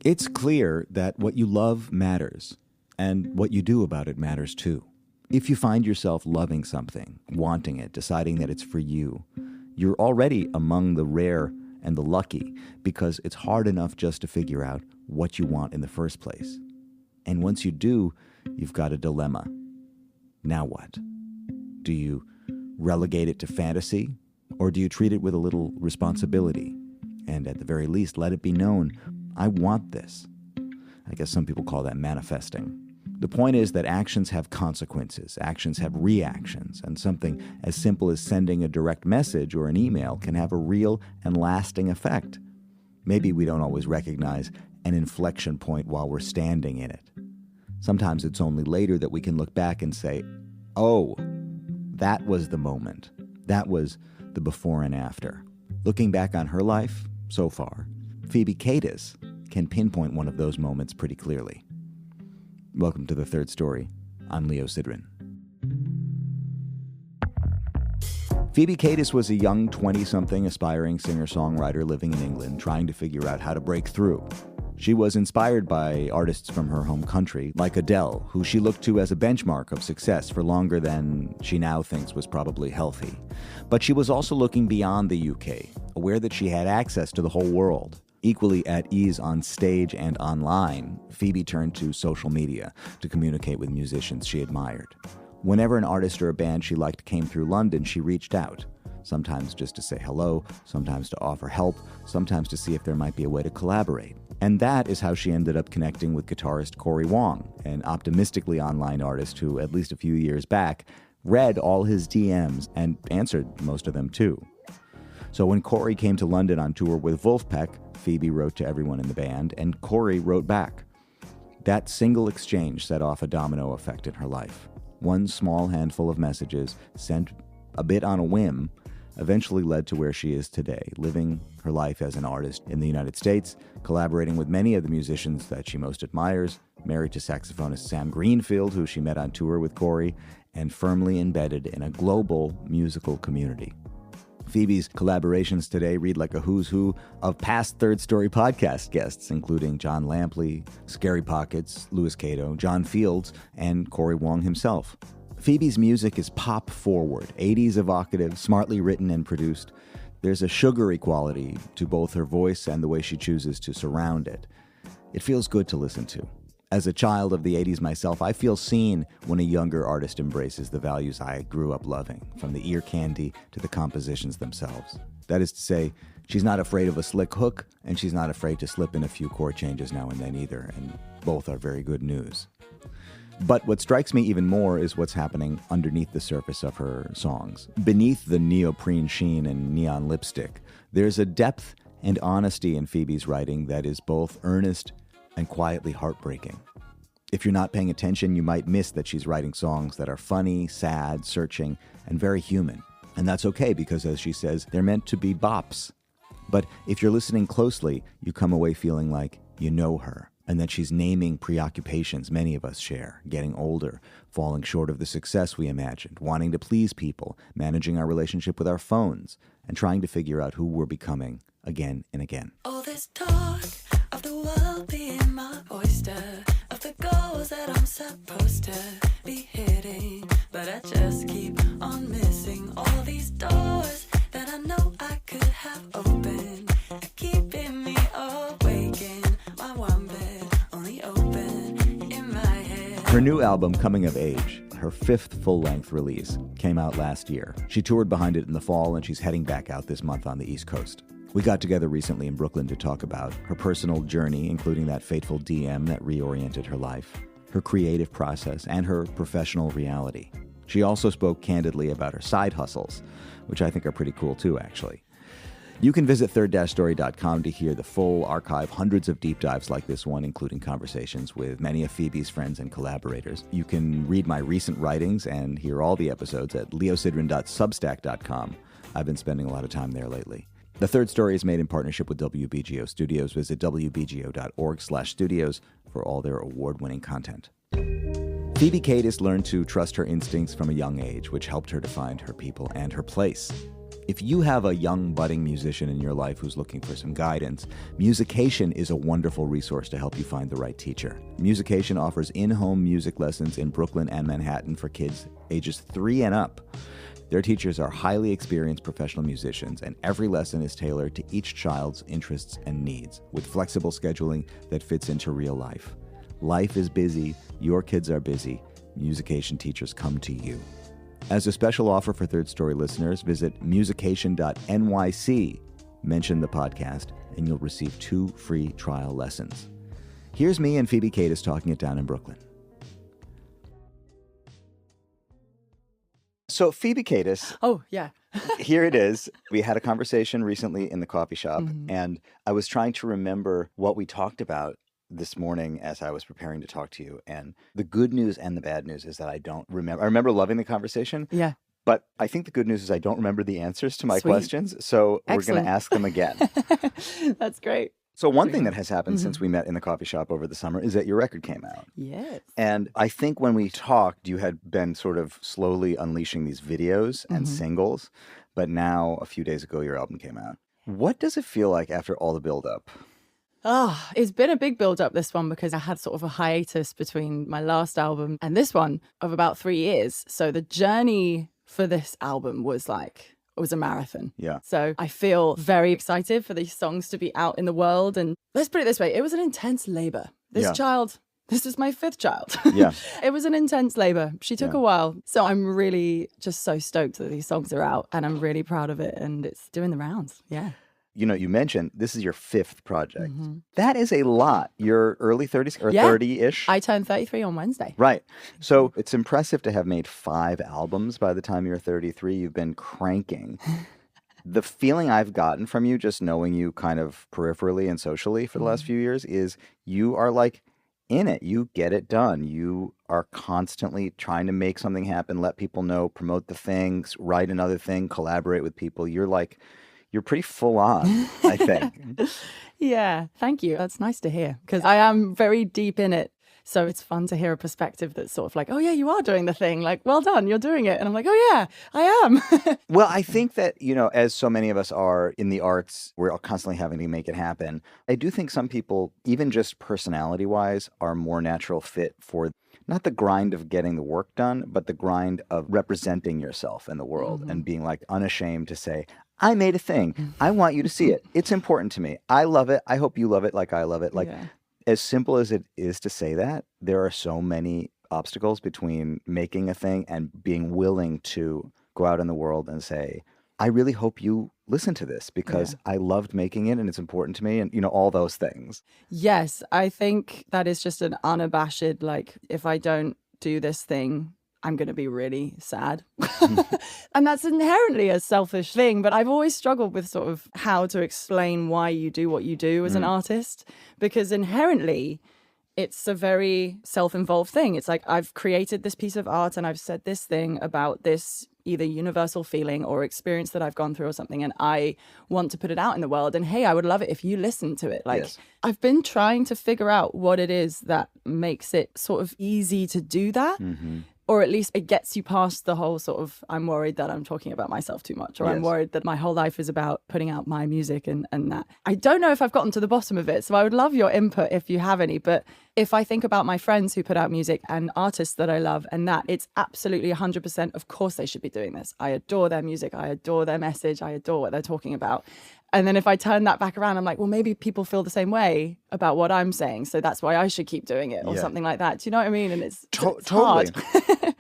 It's clear that what you love matters, and what you do about it matters too. If you find yourself loving something, wanting it, deciding that it's for you, you're already among the rare and the lucky, because it's hard enough just to figure out what you want in the first place. And once you do, you've got a dilemma. Now what? Do you relegate it to fantasy, or do you treat it with a little responsibility? And at the very least, let it be known, I want this. I guess some people call that manifesting. The point is that actions have consequences, actions have reactions, and something as simple as sending a direct message or an email can have a real and lasting effect. Maybe we don't always recognize an inflection point while we're standing in it. Sometimes it's only later that we can look back and say, oh, that was the moment. That was the before and after. Looking back on her life, so far, Phoebe Katis can pinpoint one of those moments pretty clearly. Welcome to The Third Story. I'm Leo Sidran. Phoebe Katis was a young 20-something aspiring singer-songwriter living in England, trying to figure out how to break through. She was inspired by artists from her home country, like Adele, who she looked to as a benchmark of success for longer than she now thinks was probably healthy. But she was also looking beyond the UK, aware that she had access to the whole world. Equally at ease on stage and online, Phoebe turned to social media to communicate with musicians she admired. Whenever an artist or a band she liked came through London, she reached out, sometimes just to say hello, sometimes to offer help, sometimes to see if there might be a way to collaborate. And that is how she ended up connecting with guitarist Cory Wong, an optimistically online artist who, at least a few years back, read all his DMs and answered most of them too. So when Cory came to London on tour with Wolfpack, Phoebe wrote to everyone in the band, and Cory wrote back. That single exchange set off a domino effect in her life. One small handful of messages, sent a bit on a whim, eventually led to where she is today, living her life as an artist in the United States, collaborating with many of the musicians that she most admires, married to saxophonist Sam Greenfield, who she met on tour with Cory, and firmly embedded in a global musical community. Phoebe's collaborations today read like a who's who of past Third Story podcast guests, including John Lampley, Scary Pockets, Louis Cato, John Fields, and Cory Wong himself. Phoebe's music is pop-forward, 80s evocative, smartly written and produced. There's a sugary quality to both her voice and the way she chooses to surround it. It feels good to listen to. As a child of the 80s myself, I feel seen when a younger artist embraces the values I grew up loving, from the ear candy to the compositions themselves. That is to say, she's not afraid of a slick hook, and she's not afraid to slip in a few chord changes now and then either, and both are very good news. But what strikes me even more is what's happening underneath the surface of her songs. Beneath the neoprene sheen and neon lipstick, there's a depth and honesty in Phoebe's writing that is both earnest and quietly heartbreaking. If you're not paying attention, you might miss that she's writing songs that are funny, sad, searching, and very human. And that's okay because, as she says, they're meant to be bops. But if you're listening closely, you come away feeling like you know her, and that she's naming preoccupations many of us share, getting older, falling short of the success we imagined, wanting to please people, managing our relationship with our phones, and trying to figure out who we're becoming again and again. All this talk of the world being my oyster, of the goals that I'm supposed to be hitting, but I just keep on missing all these doors that I know I could have opened, keeping me awake in my one bed, only open in my head. Her new album, Coming of Age, her fifth full-length release, came out last year. She toured behind it in the fall, and she's heading back out this month on the East Coast. We got together recently in Brooklyn to talk about her personal journey, including that fateful DM that reoriented her life, her creative process, and her professional reality. She also spoke candidly about her side hustles, which I think are pretty cool too, actually. You can visit third-story.com to hear the full archive, hundreds of deep dives like this one, including conversations with many of Phoebe's friends and collaborators. You can read my recent writings and hear all the episodes at leosidran.substack.com. I've been spending a lot of time there lately. The Third Story is made in partnership with WBGO Studios. Visit wbgo.org/studios for all their award-winning content. Phoebe Katis learned to trust her instincts from a young age, which helped her to find her people and her place. If you have a young budding musician in your life who's looking for some guidance, Musication is a wonderful resource to help you find the right teacher. Musication offers in-home music lessons in Brooklyn and Manhattan for kids ages 3 and up. Their teachers are highly experienced professional musicians, and every lesson is tailored to each child's interests and needs, with flexible scheduling that fits into real life. Life is busy, your kids are busy, Musication teachers come to you. As a special offer for Third Story listeners, visit musication.nyc, mention the podcast, and you'll receive 2 free trial lessons. Here's me and Phoebe Katis talking it down in Brooklyn. So Phoebe Katis. Oh, yeah. Here it is. We had a conversation recently in the coffee shop, and I was trying to remember what we talked about this morning as I was preparing to talk to you. And the good news and the bad news is that I don't remember. I remember loving the conversation. Yeah. But I think the good news is I don't remember the answers to my Sweet. questions. So Excellent. We're going to ask them again. That's great. So one thing that has happened since we met in the coffee shop over the summer is that your record came out. Yes. And I think when we talked, you had been sort of slowly unleashing these videos and singles. But now, a few days ago, your album came out. What does it feel like after all the build-up? Oh, it's been a big build-up, this one, because I had sort of a hiatus between my last album and this one of about 3 years. So the journey for this album was like, it was a marathon. Yeah. So I feel very excited for these songs to be out in the world. And let's put it this way, it was an intense labor. This is my 5th child. Yeah. It was an intense labor. She took a while. So I'm really just so stoked that these songs are out, and I'm really proud of it, and it's doing the rounds. Yeah. You know, you mentioned this is your 5th project. That is a lot. You're early 30s or 30-ish? I turned 33 on Wednesday. Right. So it's impressive to have made 5 albums by the time you're 33. You've been cranking. The feeling I've gotten from you, just knowing you kind of peripherally and socially for the last few years, is you are like in it. You get it done. You are constantly trying to make something happen, let people know, promote the things, write another thing, collaborate with people. You're pretty full on, I think. Yeah, thank you. That's nice to hear, because I am very deep in it. So it's fun to hear a perspective that's sort of like, oh, yeah, you are doing the thing. Like, well done, you're doing it. And I'm like, oh, yeah, I am. Well, I think that, you know, as so many of us are in the arts, we're constantly having to make it happen. I do think some people, even just personality-wise, are more natural fit for not the grind of getting the work done, but the grind of representing yourself in the world and being like unashamed to say, I made a thing. I want you to see it. It's important to me. I love it. I hope you love it like I love it. Like, as simple as it is to say that, there are so many obstacles between making a thing and being willing to go out in the world and say, I really hope you listen to this because I loved making it and it's important to me, and, you know, all those things. Yes, I think that is just an unabashed, like, if I don't do this thing, I'm going to be really sad. And that's inherently a selfish thing. But I've always struggled with sort of how to explain why you do what you do as an artist, because inherently it's a very self-involved thing. It's like, I've created this piece of art and I've said this thing about this either universal feeling or experience that I've gone through or something, and I want to put it out in the world. And hey, I would love it if you listen to it. Like, I've been trying to figure out what it is that makes it sort of easy to do that. Or at least it gets you past the whole sort of, I'm worried that I'm talking about myself too much, or I'm worried that my whole life is about putting out my music and that. I don't know if I've gotten to the bottom of it, so I would love your input if you have any. But if I think about my friends who put out music and artists that I love, and that, it's absolutely 100%, of course they should be doing this. I adore their music, I adore their message, I adore what they're talking about. And then if I turn that back around, I'm like, well, maybe people feel the same way about what I'm saying, so that's why I should keep doing it, or something like that. Do you know what I mean? And it's totally hard.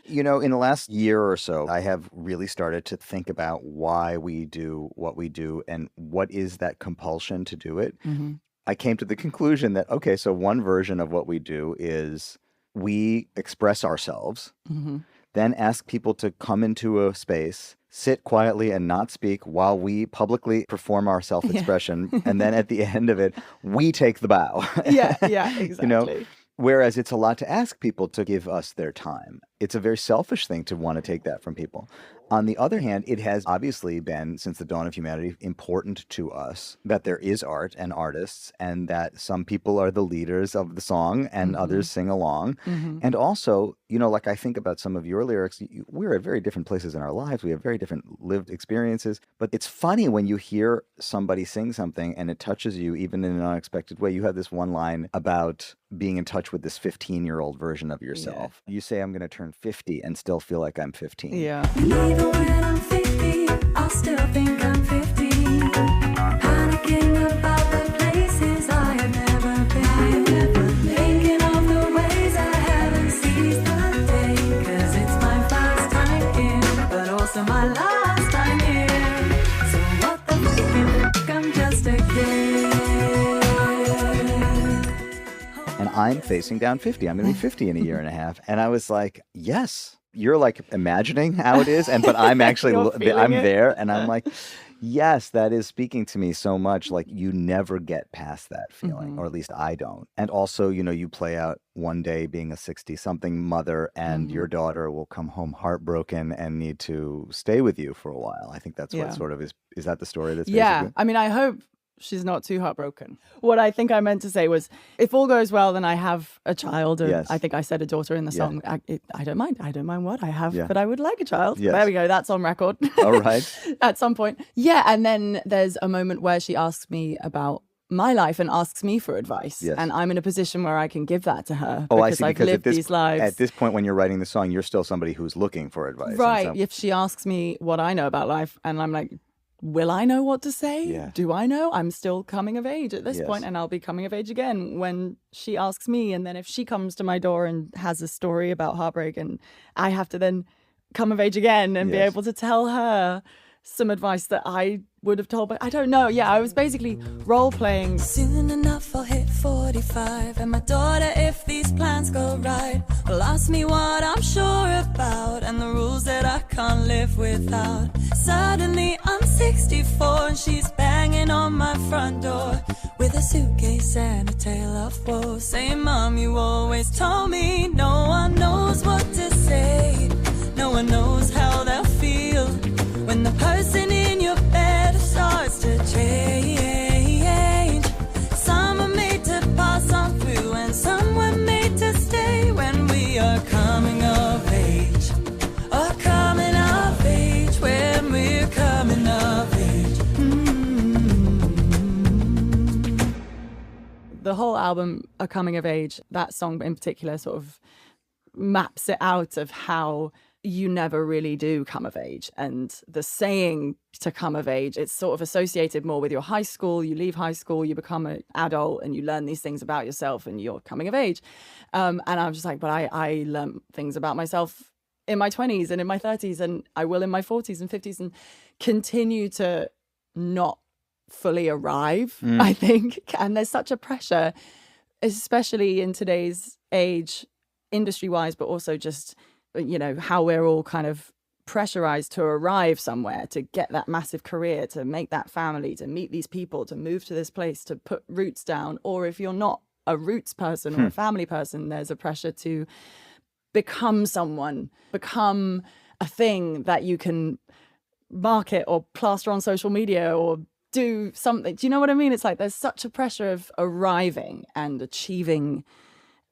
You know, in the last year or so, I have really started to think about why we do what we do and what is that compulsion to do it. I came to the conclusion that, okay, so one version of what we do is we express ourselves, then ask people to come into a space, sit quietly and not speak while we publicly perform our self-expression. And then at the end of it, we take the bow. Yeah, exactly. You know? Whereas it's a lot to ask people to give us their time. it's a very selfish thing to want to take that from people. On the other hand, it has obviously been, since the dawn of humanity, important to us that there is art and artists, and that some people are the leaders of the song and others sing along. And also, like I think about some of your lyrics, we're at very different places in our lives. We have very different lived experiences. But it's funny when you hear somebody sing something and it touches you, even in an unexpected way. You have this one line about being in touch with this 15-year-old version of yourself. You say, I'm going to turn 50 and still feel like I'm 15. Yeah. Even when I'm 50, I'll still think I'm 15. Panicking about the places I have never been. Thinking of the ways I haven't seized the day. 'Cause it's my first time here, but also my last time here. So what the fuck, I'm just a kid. And I'm facing down 50. I'm going to be 50 in a year and a half. And I was like, yes. You're like imagining how it is, but I'm actually I'm there, and I'm like, yes, that is speaking to me so much. Like, you never get past that feeling, or at least I don't. And also, you play out one day being a 60-something mother, and your daughter will come home heartbroken and need to stay with you for a while. I think that's what sort of is. Is that the story that's basically? I mean, I hope she's not too heartbroken. What I think I meant to say was, if all goes well, then I have a child. Or I think I said a daughter in the song. I don't mind. I don't mind what I have, but I would like a child. Yes. There we go. That's on record. All right. At some point. Yeah. And then there's a moment where she asks me about my life and asks me for advice. Yes. And I'm in a position where I can give that to her. Oh, because I see. I've Because lived these lives. at this point, when you're writing the song, you're still somebody who's looking for advice. Right. If she asks me what I know about life, and I'm like, will I know what to say? Yeah. Do I know? I'm still coming of age at this point, and I'll be coming of age again when she asks me. And then if she comes to my door and has a story about heartbreak, and I have to then come of age again and be able to tell her some advice that I would have told, but I don't know. Yeah, I was basically role playing. Soon enough I'll hit 45, and my daughter, if these plans go right, will ask me what I'm sure about and the rules that I can't live without. Suddenly I'm 64 and she's banging on my front door with a suitcase and a tale of woe, saying, Mom, you always told me no one knows what to say, no one knows how they'll feel when the person in your bed starts to change. Some are made to pass on through, and some were made to stay when we are coming of age. Or coming of age, when we're coming of age. The whole album, A Coming of Age, that song in particular sort of maps it out of how you never really do come of age. And the saying to come of age, it's sort of associated more with your high school. You leave high school, you become an adult, and you learn these things about yourself, and you're coming of age. And I'm just like, but I learned things about myself in my 20s and in my 30s, and I will in my 40s and 50s, and continue to not fully arrive, I think. And there's such a pressure, especially in today's age, industry-wise, but also just how we're all kind of pressurized to arrive somewhere, to get that massive career, to make that family, to meet these people, to move to this place, to put roots down. Or if you're not a roots person or a family person, there's a pressure to become someone, become a thing that you can market or plaster on social media or do something. Do you know what I mean? It's like there's such a pressure of arriving and achieving,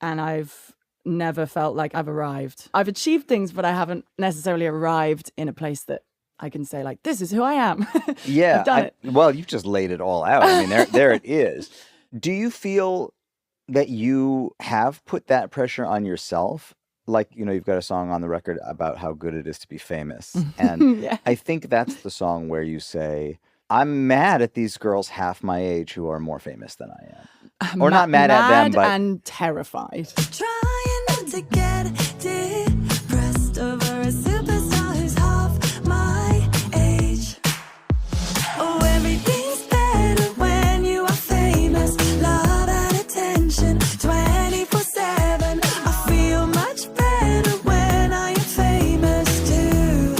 and I've never felt like I've arrived. I've achieved things, but I haven't necessarily arrived in a place that I can say, like, this is who I am. Yeah. I've done it. Well, you've just laid it all out. I mean, there it is. Do you feel that you have put that pressure on yourself? Like, you've got a song on the record about how good it is to be famous. And I think that's the song where you say, I'm mad at these girls half my age who are more famous than I am. Or not mad at them, but... and terrified. Trying not to get depressed over a superstar who's half my age. Oh, everything's better when you are famous. Love and attention 24/7. I feel much better when I am famous too.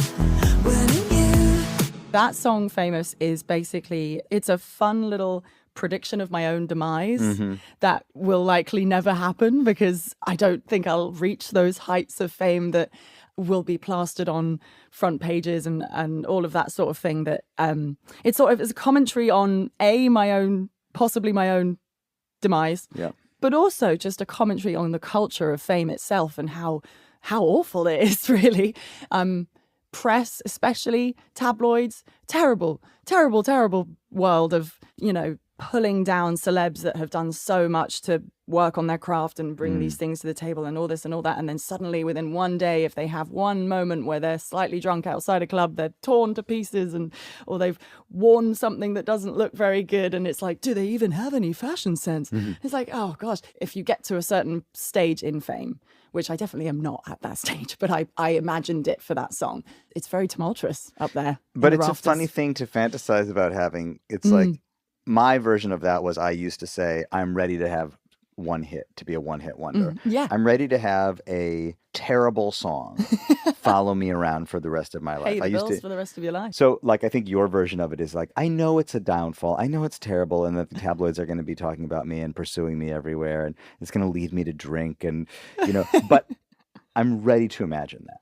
Wouldn't you? That song, Famous, is basically, it's a fun little prediction of my own demise that will likely never happen, because I don't think I'll reach those heights of fame that will be plastered on front pages and all of that sort of thing. That it's sort of as a commentary on possibly my own demise, but also just a commentary on the culture of fame itself and how awful it is, really. Press, especially tabloids, terrible world of, pulling down celebs that have done so much to work on their craft and bring these things to the table and all this and all that. And then suddenly within one day, if they have one moment where they're slightly drunk outside a club, they're torn to pieces, or they've worn something that doesn't look very good. And it's like, do they even have any fashion sense? It's like, oh gosh, if you get to a certain stage in fame, which I definitely am not at that stage, but I imagined it for that song. It's very tumultuous up there. But it's a funny thing to fantasize about having. It's like, my version of that was, I used to say, I'm ready to have one hit, to be a one-hit wonder. I'm ready to have a terrible song follow me around for the rest of my life. Pay the bills for the rest of your life. So, like, I think your version of it is like, I know it's a downfall. I know it's terrible, and that the tabloids are going to be talking about me and pursuing me everywhere, and it's going to lead me to drink, and, but I'm ready to imagine that.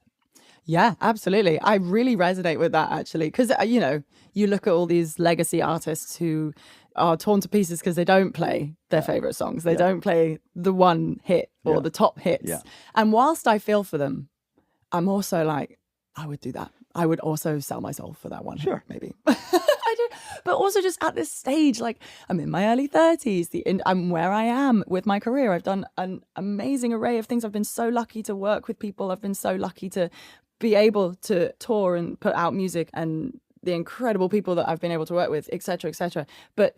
Yeah, absolutely. I really resonate with that, actually, because, you look at all these legacy artists who are torn to pieces because they don't play their favorite songs. They don't play the one hit or the top hits. And whilst I feel for them, I'm also like, I would do that. I would also sell my soul for that one hit, maybe. I do. But also just at this stage, like, I'm in my early 30s. I'm where I am with my career. I've done an amazing array of things. I've been so lucky to work with people. I've been so lucky to be able to tour and put out music, and the incredible people that I've been able to work with, et cetera, et cetera. But,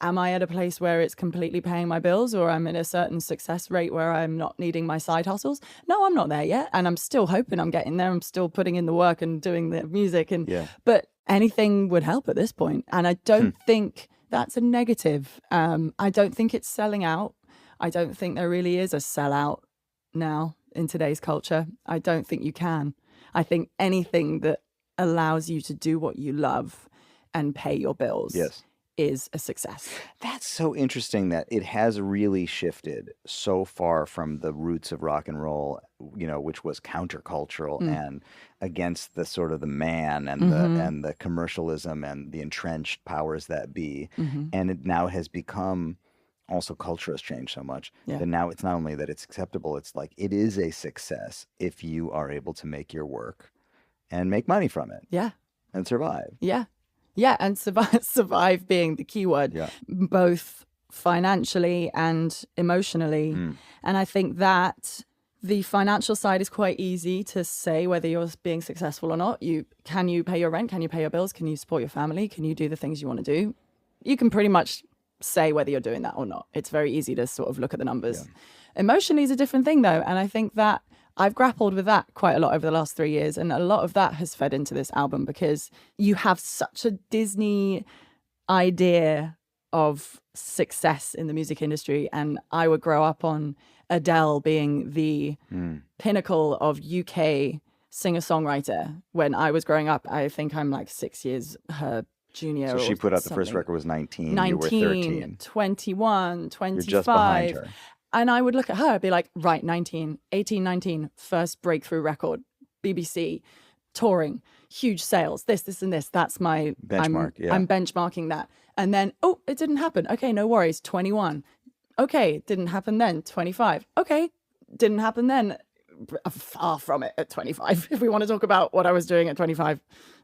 am I at a place where it's completely paying my bills, or I'm in a certain success rate where I'm not needing my side hustles? No, I'm not there yet. And I'm still hoping I'm getting there. I'm still putting in the work and doing the music. But anything would help at this point. And I don't think that's a negative. I don't think it's selling out. I don't think there really is a sellout now in today's culture. I don't think you can. I think anything that allows you to do what you love and pay your bills is a success. That's so interesting that it has really shifted so far from the roots of rock and roll, which was countercultural and against the sort of the man and the commercialism and the entrenched powers that be. And it now has become, also culture has changed so much that now it's not only that it's acceptable, it's like it is a success if you are able to make your work and make money from it. And survive. And survive being the key word, both financially and emotionally. And I think that the financial side is quite easy to say whether you're being successful or not. Can you pay your rent? Can you pay your bills? Can you support your family? Can you do the things you want to do? You can pretty much say whether you're doing that or not. It's very easy to sort of look at the numbers. Emotionally is a different thing, though. And I think that I've grappled with that quite a lot over the last 3 years. And a lot of that has fed into this album, because you have such a Disney idea of success in the music industry. And I would grow up on Adele being the pinnacle of UK singer-songwriter. When I was growing up, I think I'm like 6 years her junior. So she put out the first record was 19, you were 13. 21, 25. You're just behind her. And I would look at her, I'd be like, right, 19, first breakthrough record, BBC, touring, huge sales, this, and this. That's my benchmark. I'm benchmarking that. And then, it didn't happen. Okay, no worries. 21. Okay, didn't happen then. 25. Okay, didn't happen then. Far from it at 25. If we want to talk about what I was doing at 25,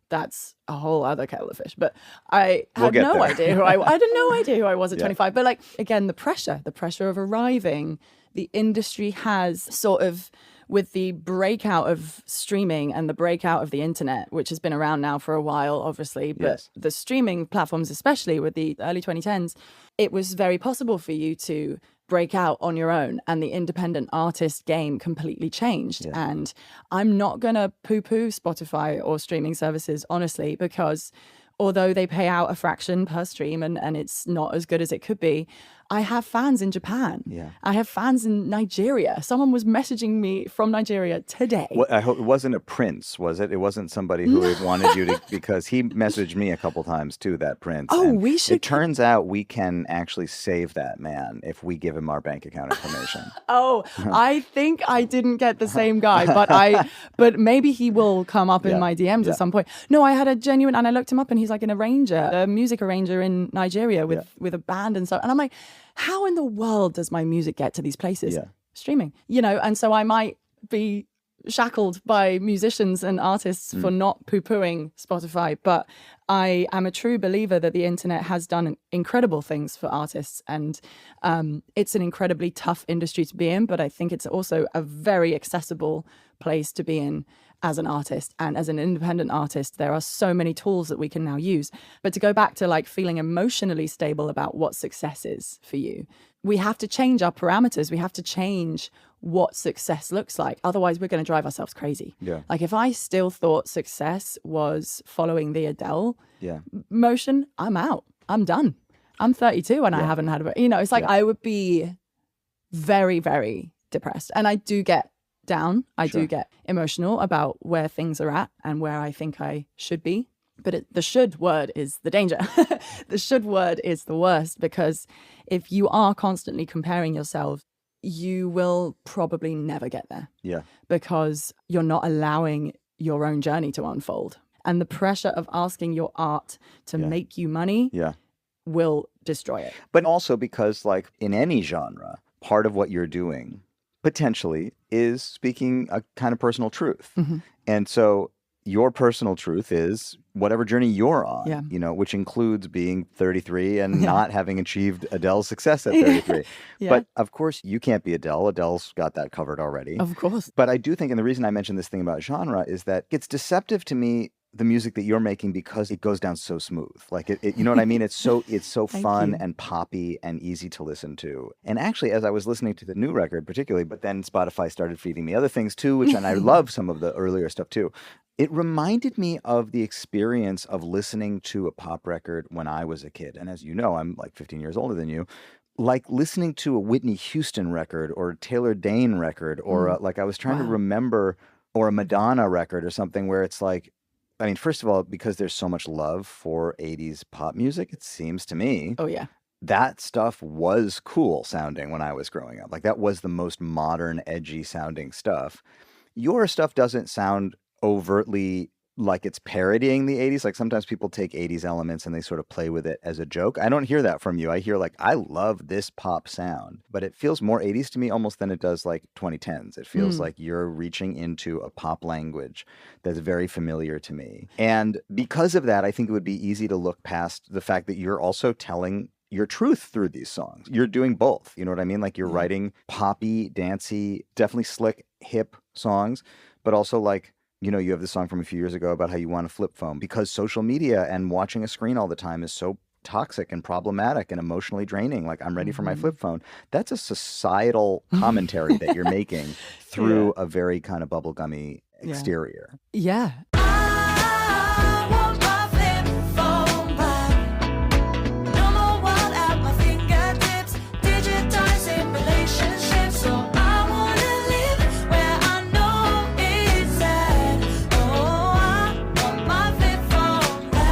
that's a whole other kettle of fish. But I had no idea who I had no idea who I was at 25. But like, again, the pressure of arriving, the industry has sort of, with the breakout of streaming and the breakout of the internet, which has been around now for a while, obviously, but the streaming platforms, especially with the early 2010s, it was very possible for you to break out on your own, and the independent artist game completely changed. And I'm not going to poo-poo Spotify or streaming services, honestly, because although they pay out a fraction per stream and it's not as good as it could be, I have fans in Japan. Yeah. I have fans in Nigeria. Someone was messaging me from Nigeria today. Well, I hope it wasn't a prince, was it? It wasn't somebody who had wanted you to, because he messaged me a couple times too, that prince. Oh, and we should. It turns out we can actually save that man if we give him our bank account information. Oh, I think I didn't get the same guy, but maybe he will come up in my DMs at some point. No, I had a genuine, and I looked him up, and he's like an arranger, a music arranger in Nigeria with a band and so. And I'm like, how in the world does my music get to these places? Yeah. Streaming, and so I might be shackled by musicians and artists for not poo-pooing Spotify, but I am a true believer that the internet has done incredible things for artists, and it's an incredibly tough industry to be in, but I think it's also a very accessible place to be in as an artist. And as an independent artist, there are so many tools that we can now use. But to go back to like feeling emotionally stable about what success is for you, we have to change our parameters. We have to change what success looks like. Otherwise, we're going to drive ourselves crazy. Yeah. Like if I still thought success was following the Adele motion, I'm out. I'm done. I'm 32 and I haven't had it's like I would be very, very depressed. And I do get down. I do get emotional about where things are at and where I think I should be. But the should word is the danger. The should word is the worst, because if you are constantly comparing yourself, you will probably never get there. Yeah. Because you're not allowing your own journey to unfold. And the pressure of asking your art to make you money will destroy it. But also because, like, in any genre, part of what you're doing potentially is speaking a kind of personal truth. Mm-hmm. And so your personal truth is whatever journey you're on, Yeah. which includes being 33 and not having achieved Adele's success at 33. Yeah. But of course, you can't be Adele. Adele's got that covered already. Of course. But I do think, and the reason I mentioned this thing about genre is that it's deceptive to me, the music that you're making, because it goes down so smooth. Like it you know what I mean? It's so fun you. and poppy and easy to listen to. And actually, as I was listening to the new record particularly, but then Spotify started feeding me other things too, and I love some of the earlier stuff too. It reminded me of the experience of listening to a pop record when I was a kid. And as you know, I'm like 15 years older than you. Like listening to a Whitney Houston record or a Taylor Dane record, or like I was trying to remember, or a Madonna record or something, where it's like, I mean, first of all, because there's so much love for 80s pop music, it seems to me. Oh, yeah. That stuff was cool sounding when I was growing up. Like that was the most modern, edgy sounding stuff. Your stuff doesn't sound overtly like it's parodying the 80s. Like sometimes people take 80s elements and they sort of play with it as a joke. I don't hear that from you. I hear like, I love this pop sound, but it feels more 80s to me almost than it does like 2010s. It feels like you're reaching into a pop language that's very familiar to me. And because of that, I think it would be easy to look past the fact that you're also telling your truth through these songs. You're doing both. You know what I mean? Like you're writing poppy, dancey, definitely slick, hip songs, but also like, you have this song from a few years ago about how you want a flip phone because social media and watching a screen all the time is so toxic and problematic and emotionally draining. Like, I'm ready for my flip phone. That's a societal commentary that you're making through a very kind of bubblegummy exterior. Yeah. I want my flip phone back. No more wild at my fingertips. Digitizing relationships. So I wanna live where I know it's at. Oh, I want my flip phone back.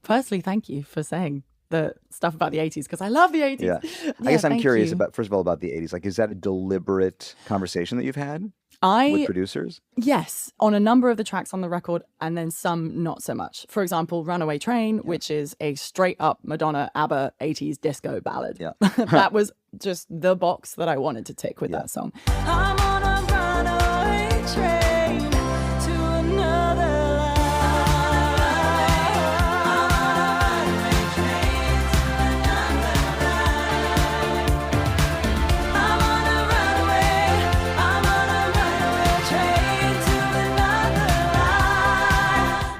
Firstly, thank you for saying the stuff about the 80s, because I love the 80s. Yeah. I guess I'm thank curious you. about, first of all, about the 80s. Like, is that a deliberate conversation that you've had with producers? Yes, on a number of the tracks on the record, and then some not so much. For example, Runaway Train, which is a straight up Madonna, ABBA 80s disco ballad. Yeah. That was just the box that I wanted to tick with that song. I'm on a runaway train to another life. I'm on a runaway train to another life.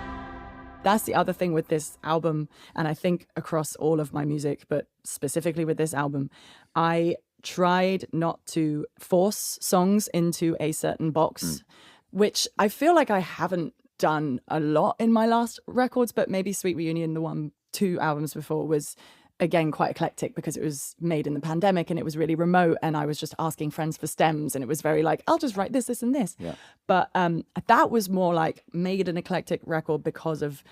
That's the other thing with this album, and I think across all of my music, but specifically with this album, I tried not to force songs into a certain box, which I feel like I haven't done a lot in my last records, but maybe Sweet Reunion, the one 2 albums before was, again, quite eclectic because it was made in the pandemic and it was really remote. And I was just asking friends for stems and it was very like, I'll just write this, this and this. Yeah. But that was more like made an eclectic record because of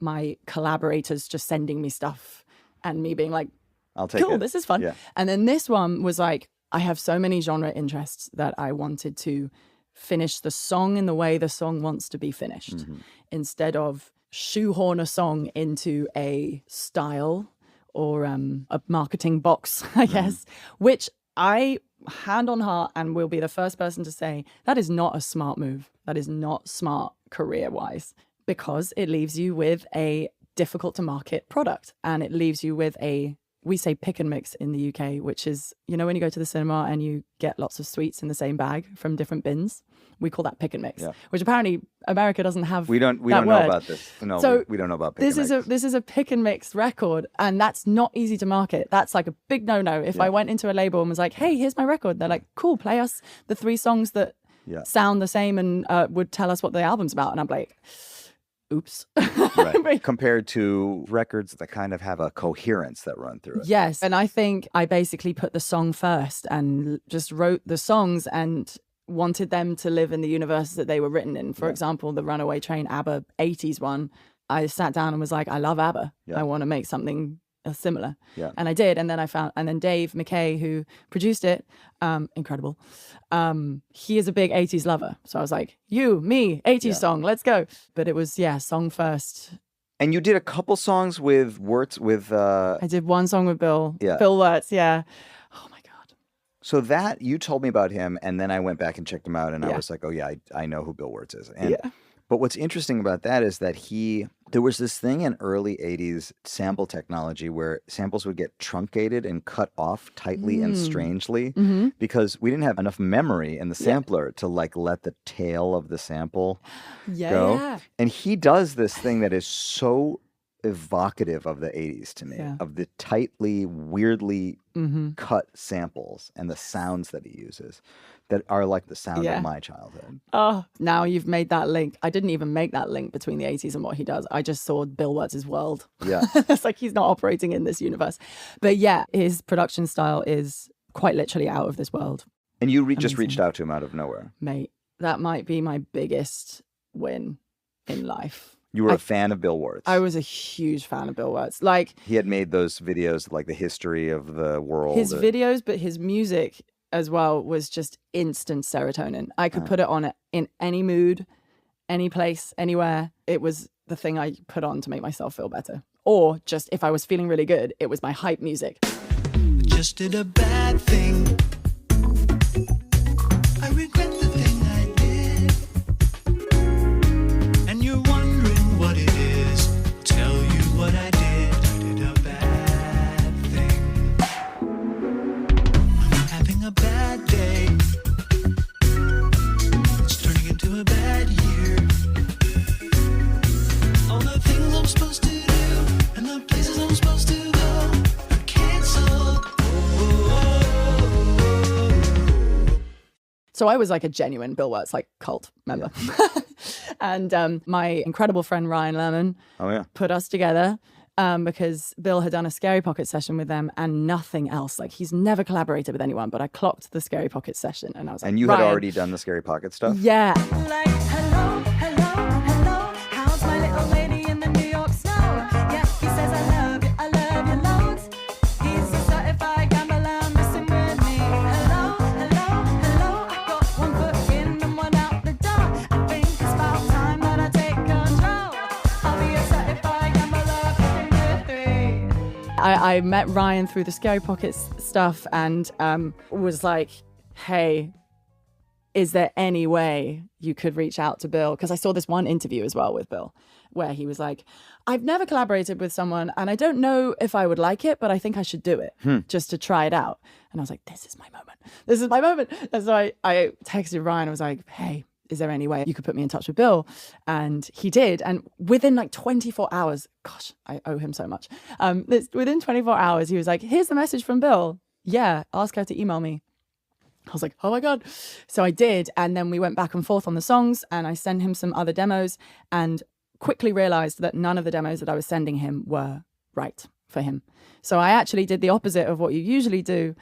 my collaborators just sending me stuff and me being like, I'll take cool, it. this is fun. Yeah. And then this one was like, I have so many genre interests that I wanted to finish the song in the way the song wants to be finished instead of shoehorn a song into a style or a marketing box, I guess, which I, hand on heart, and will be the first person to say, that is not a smart move. That is not smart career-wise, because it leaves you with a difficult to market product, and it leaves you with we say pick and mix in the UK, which is, you know, when you go to the cinema and you get lots of sweets in the same bag from different bins, we call that pick and mix, which apparently America doesn't have. We don't know about this. No, so we don't know about pick and mix. This is a pick and mix record, and that's not easy to market. That's like a big no-no. If I went into a label and was like, hey, here's my record, they're like, cool, play us the 3 songs that sound the same and would tell us what the album's about. And I'm like, oops. Right. Compared to records that kind of have a coherence that run through it. Yes. And I think I basically put the song first and just wrote the songs and wanted them to live in the universe that they were written in. For example, the Runaway Train ABBA 80s one, I sat down and was like, I love ABBA. I want to make something similar. And I did. And then Dave McKay, who produced it, incredible. He is a big 80s lover. So I was like, you, me, 80s song, let's go. But it was, song first. And you did a couple songs with Wirtz with... I did one song with Bill. Bill Wirtz, Oh my God. So that, you told me about him, and then I went back and checked him out, and I was like, oh yeah, I know who Bill Wirtz is. And but what's interesting about that is that there was this thing in early 80s sample technology where samples would get truncated and cut off tightly and strangely because we didn't have enough memory in the sampler to like let the tail of the sample go. And he does this thing that is so evocative of the 80s to me, of the tightly, weirdly cut samples and the sounds that he uses that are like the sound of my childhood. Oh, now you've made that link. I didn't even make that link between the 80s and what he does. I just saw Bill Wirtz's world. Yeah. It's like he's not operating in this universe. But his production style is quite literally out of this world. And you just reached out to him out of nowhere. Mate, that might be my biggest win in life. You were a fan of Bill Wirtz. I was a huge fan of Bill Wirtz. Like, he had made those videos, like the history of the world. His videos, but his music as well was just instant serotonin. I could put it on in any mood, any place, anywhere. It was the thing I put on to make myself feel better. Or just if I was feeling really good, it was my hype music. Just did a bad thing. I regret the thing I did. And you're wondering what it is. Tell you what I did. I did a bad thing. I'm having a bad day. It's turning into a bad year. All the things I'm supposed to do and the places I'm supposed to go are canceled. So I was like a genuine Bill Wirtz, like cult member. And my incredible friend Ryan Lerman put us together because Bill had done a Scary Pocket session with them and nothing else. Like, he's never collaborated with anyone, but I clocked the Scary Pocket session and I was like, and you had already done the Scary Pocket stuff? Yeah. Like, hello, hello, hello. How's my little lady in the New York snow? Yeah, he says I love you loads. He's a certified gambler, messing with me. Hello, hello, hello. I got one foot in and one out the door. I think it's about time that I take control. I'll be a certified gambler, 53. I met Ryan through the Scary Pockets stuff and was like, hey, is there any way you could reach out to Bill? Because I saw this one interview as well with Bill where he was like, I've never collaborated with someone and I don't know if I would like it, but I think I should do it just to try it out. And I was like, this is my moment. This is my moment. And so I texted Ryan. I was like, hey, is there any way you could put me in touch with Bill? And he did. And within like 24 hours, gosh, I owe him so much. Within 24 hours, he was like, here's the message from Bill. Yeah, ask her to email me. I was like, oh my God. So I did. And then we went back and forth on the songs and I sent him some other demos and quickly realized that none of the demos that I was sending him were write for him. So I actually did the opposite of what you usually do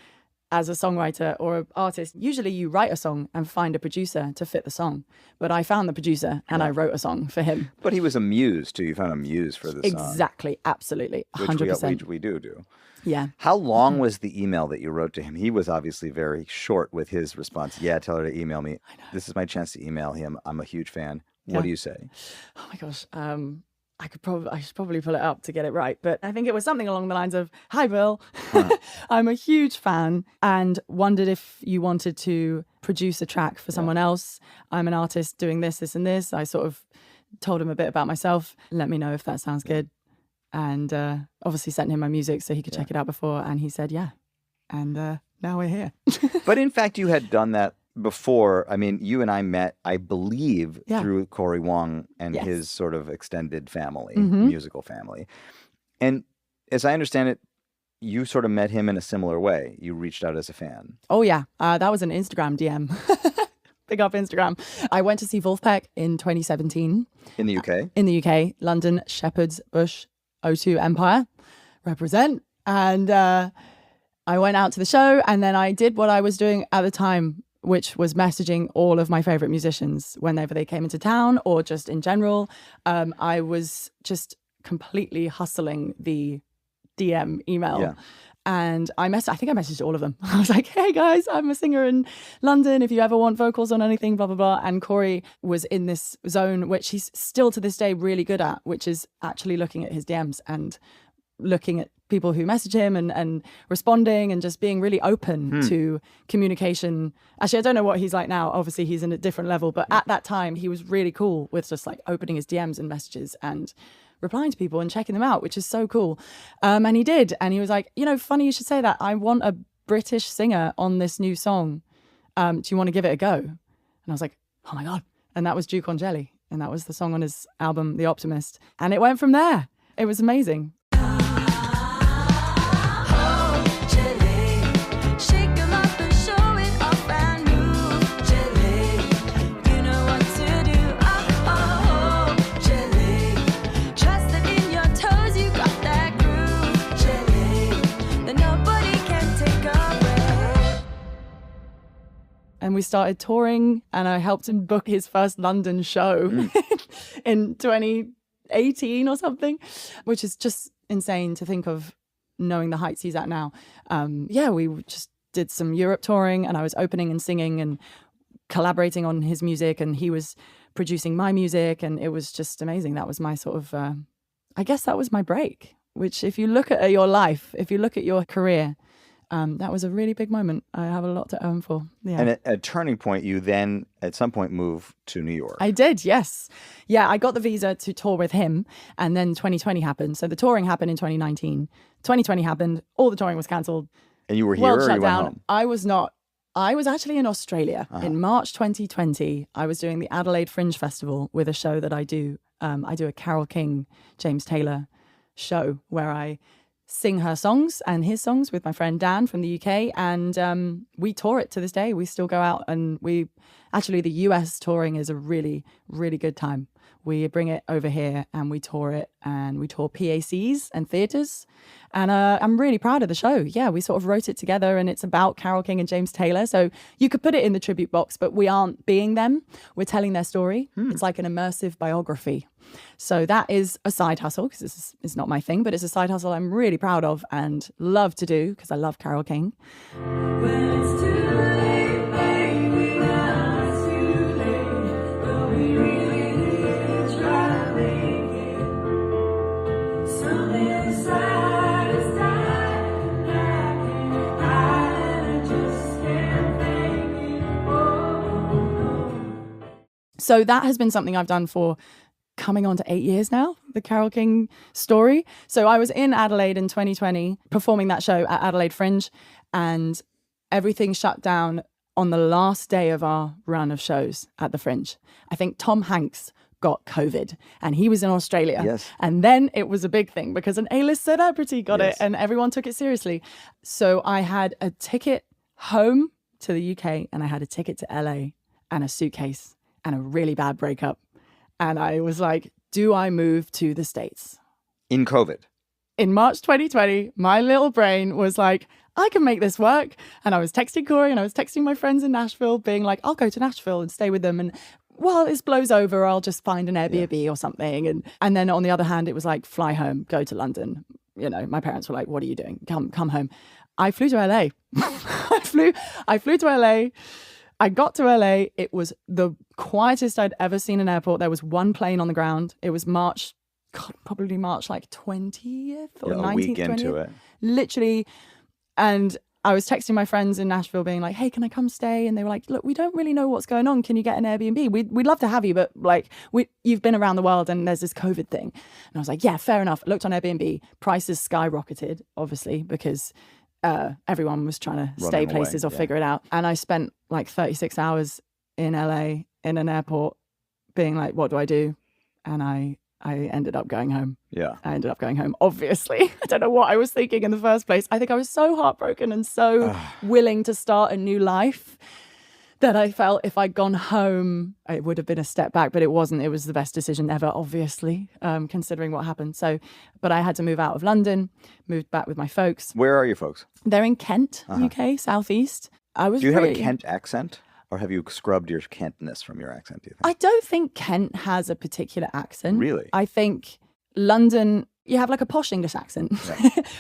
as a songwriter or an artist. Usually you write a song and find a producer to fit the song. But I found the producer and I wrote a song for him. But he was a muse too. You found a muse for the song. Exactly. Absolutely. 100%. Which we do. Yeah. How long was the email that you wrote to him? He was obviously very short with his response. Yeah, tell her to email me. This is my chance to email him. I'm a huge fan. What do you say? Oh my gosh. I should probably pull it up to get it right. But I think it was something along the lines of, "Hi, Bill. I'm a huge fan and wondered if you wanted to produce a track for someone else. I'm an artist doing this, this, and this." I sort of told him a bit about myself. Let me know if that sounds good. And obviously sent him my music so he could check it out before. And he said, yeah. And now we're here. But in fact, you had done that before. I mean, you and I met, I believe, through Cory Wong and his sort of extended family, musical family. And as I understand it, you sort of met him in a similar way. You reached out as a fan. Oh, yeah. That was an Instagram DM. Big up Instagram. I went to see Wolfpack in 2017. In the UK? In the UK. London, Shepherd's Bush, O2 Empire. Represent. And I went out to the show and then I did what I was doing at the time, which was messaging all of my favorite musicians whenever they came into town or just in general. I was just completely hustling the DM email. Yeah. And I think I messaged all of them. I was like, "Hey guys, I'm a singer in London. If you ever want vocals on anything, blah, blah, blah." And Cory was in this zone, which he's still to this day really good at, which is actually looking at his DMs and looking at people who message him and responding and just being really open to communication. Actually, I don't know what he's like now. Obviously, he's in a different level. But at that time, he was really cool with just like opening his DMs and messages and replying to people and checking them out, which is so cool. And he did. And he was like, funny you should say that. I want a British singer on this new song. Do you want to give it a go? And I was like, oh my God. And that was Duke on Jelly. And that was the song on his album, The Optimist. And it went from there. It was amazing. And we started touring and I helped him book his first London show in 2018 or something, which is just insane to think of, knowing the heights he's at now. We just did some Europe touring and I was opening and singing and collaborating on his music and he was producing my music and it was just amazing. That was my sort of, I guess that was my break, which if you look at your life, if you look at your career, that was a really big moment. I have a lot to own for. Yeah. And at a turning point, you then at some point moved to New York. I did, yes. Yeah, I got the visa to tour with him and then 2020 happened. So the touring happened in 2019. 2020 happened. All the touring was cancelled. And you were here World or shut you went down. home? I was not. I was actually in Australia in March 2020. I was doing the Adelaide Fringe Festival with a show that I do. I do a Carole King, James Taylor show where I sing her songs and his songs with my friend Dan from the UK. And we tour it to this day. We still go out and the US touring is a really, really good time. We bring it over here and we tour it and we tour PACs and theatres. And I'm really proud of the show. Yeah, we sort of wrote it together and it's about Carole King and James Taylor. So you could put it in the tribute box, but we aren't being them. We're telling their story. It's like an immersive biography. So that is a side hustle because this is not my thing, but it's a side hustle I'm really proud of and love to do because I love Carole King. When it's too late, baby, now it's too late. But we really need to try to make it. Something inside is dying, and I just can't take it. Oh, no. So that has been something I've done for coming on to 8 years now, the Carole King story. So I was in Adelaide in 2020 performing that show at Adelaide Fringe and everything shut down on the last day of our run of shows at the Fringe. I think Tom Hanks got COVID and he was in Australia. Yes. And then it was a big thing because an A-list celebrity got it and everyone took it seriously. So I had a ticket home to the UK and I had a ticket to LA and a suitcase and a really bad breakup. And I was like, do I move to the States? In COVID? in March 2020, my little brain was like, I can make this work. And I was texting Cory and I was texting my friends in Nashville being like, I'll go to Nashville and stay with them. And while this blows over, I'll just find an Airbnb or something. And then on the other hand, it was like, fly home, go to London. You know, my parents were like, what are you doing? Come home. I flew to LA. I flew to LA. I got to LA. It was the quietest I'd ever seen an airport. There was one plane on the ground. It was probably March like 20th or 19th, a week 20th. into it. Literally. And I was texting my friends in Nashville being like, hey, can I come stay? And they were like, look, we don't really know what's going on. Can you get an Airbnb? We'd love to have you, but like you've been around the world and there's this COVID thing. And I was like, yeah, fair enough. I looked on Airbnb. Prices skyrocketed, obviously, because everyone was trying to stay places or figure it out. And I spent like 36 hours in LA in an airport being like, what do I do? And I ended up going home. Yeah. I ended up going home, obviously. I don't know what I was thinking in the first place. I think I was so heartbroken and so willing to start a new life that I felt if I'd gone home, it would have been a step back, but it wasn't. It was the best decision ever, obviously, considering what happened. But I had to move out of London, moved back with my folks. Where are your folks? They're in Kent, UK, southeast. Do you have a Kent accent? Or have you scrubbed your Kentness from your accent, do you think? I don't think Kent has a particular accent. Really? I think London, you have like a posh English accent,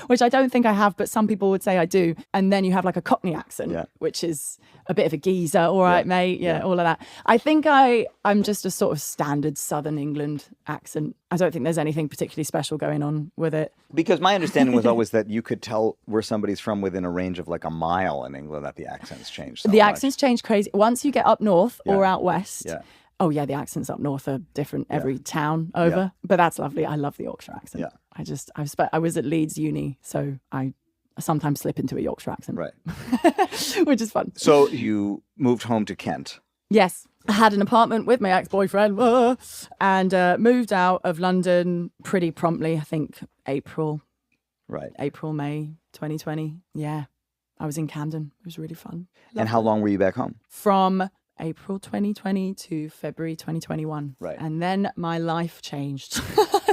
which I don't think I have, but some people would say I do. And then you have like a Cockney accent, which is a bit of a geezer. All right, mate. Yeah, all of that. I think I'm just a sort of standard Southern England accent. I don't think there's anything particularly special going on with it. Because my understanding was always that you could tell where somebody's from within a range of like a mile in England, that the accents change so much. Accents change crazy. Once you get up north or out west. Yeah. Oh, yeah, the accents up north are different every town over. Yeah. But that's lovely. I love the Yorkshire accent. Yeah. I was at Leeds Uni, so I sometimes slip into a Yorkshire accent. Right. Which is fun. So you moved home to Kent. Yes. I had an apartment with my ex-boyfriend and moved out of London pretty promptly, I think April, May 2020. Yeah. I was in Camden. It was really fun. And how long were you back home? From April 2020 to February 2021. Right. And then my life changed.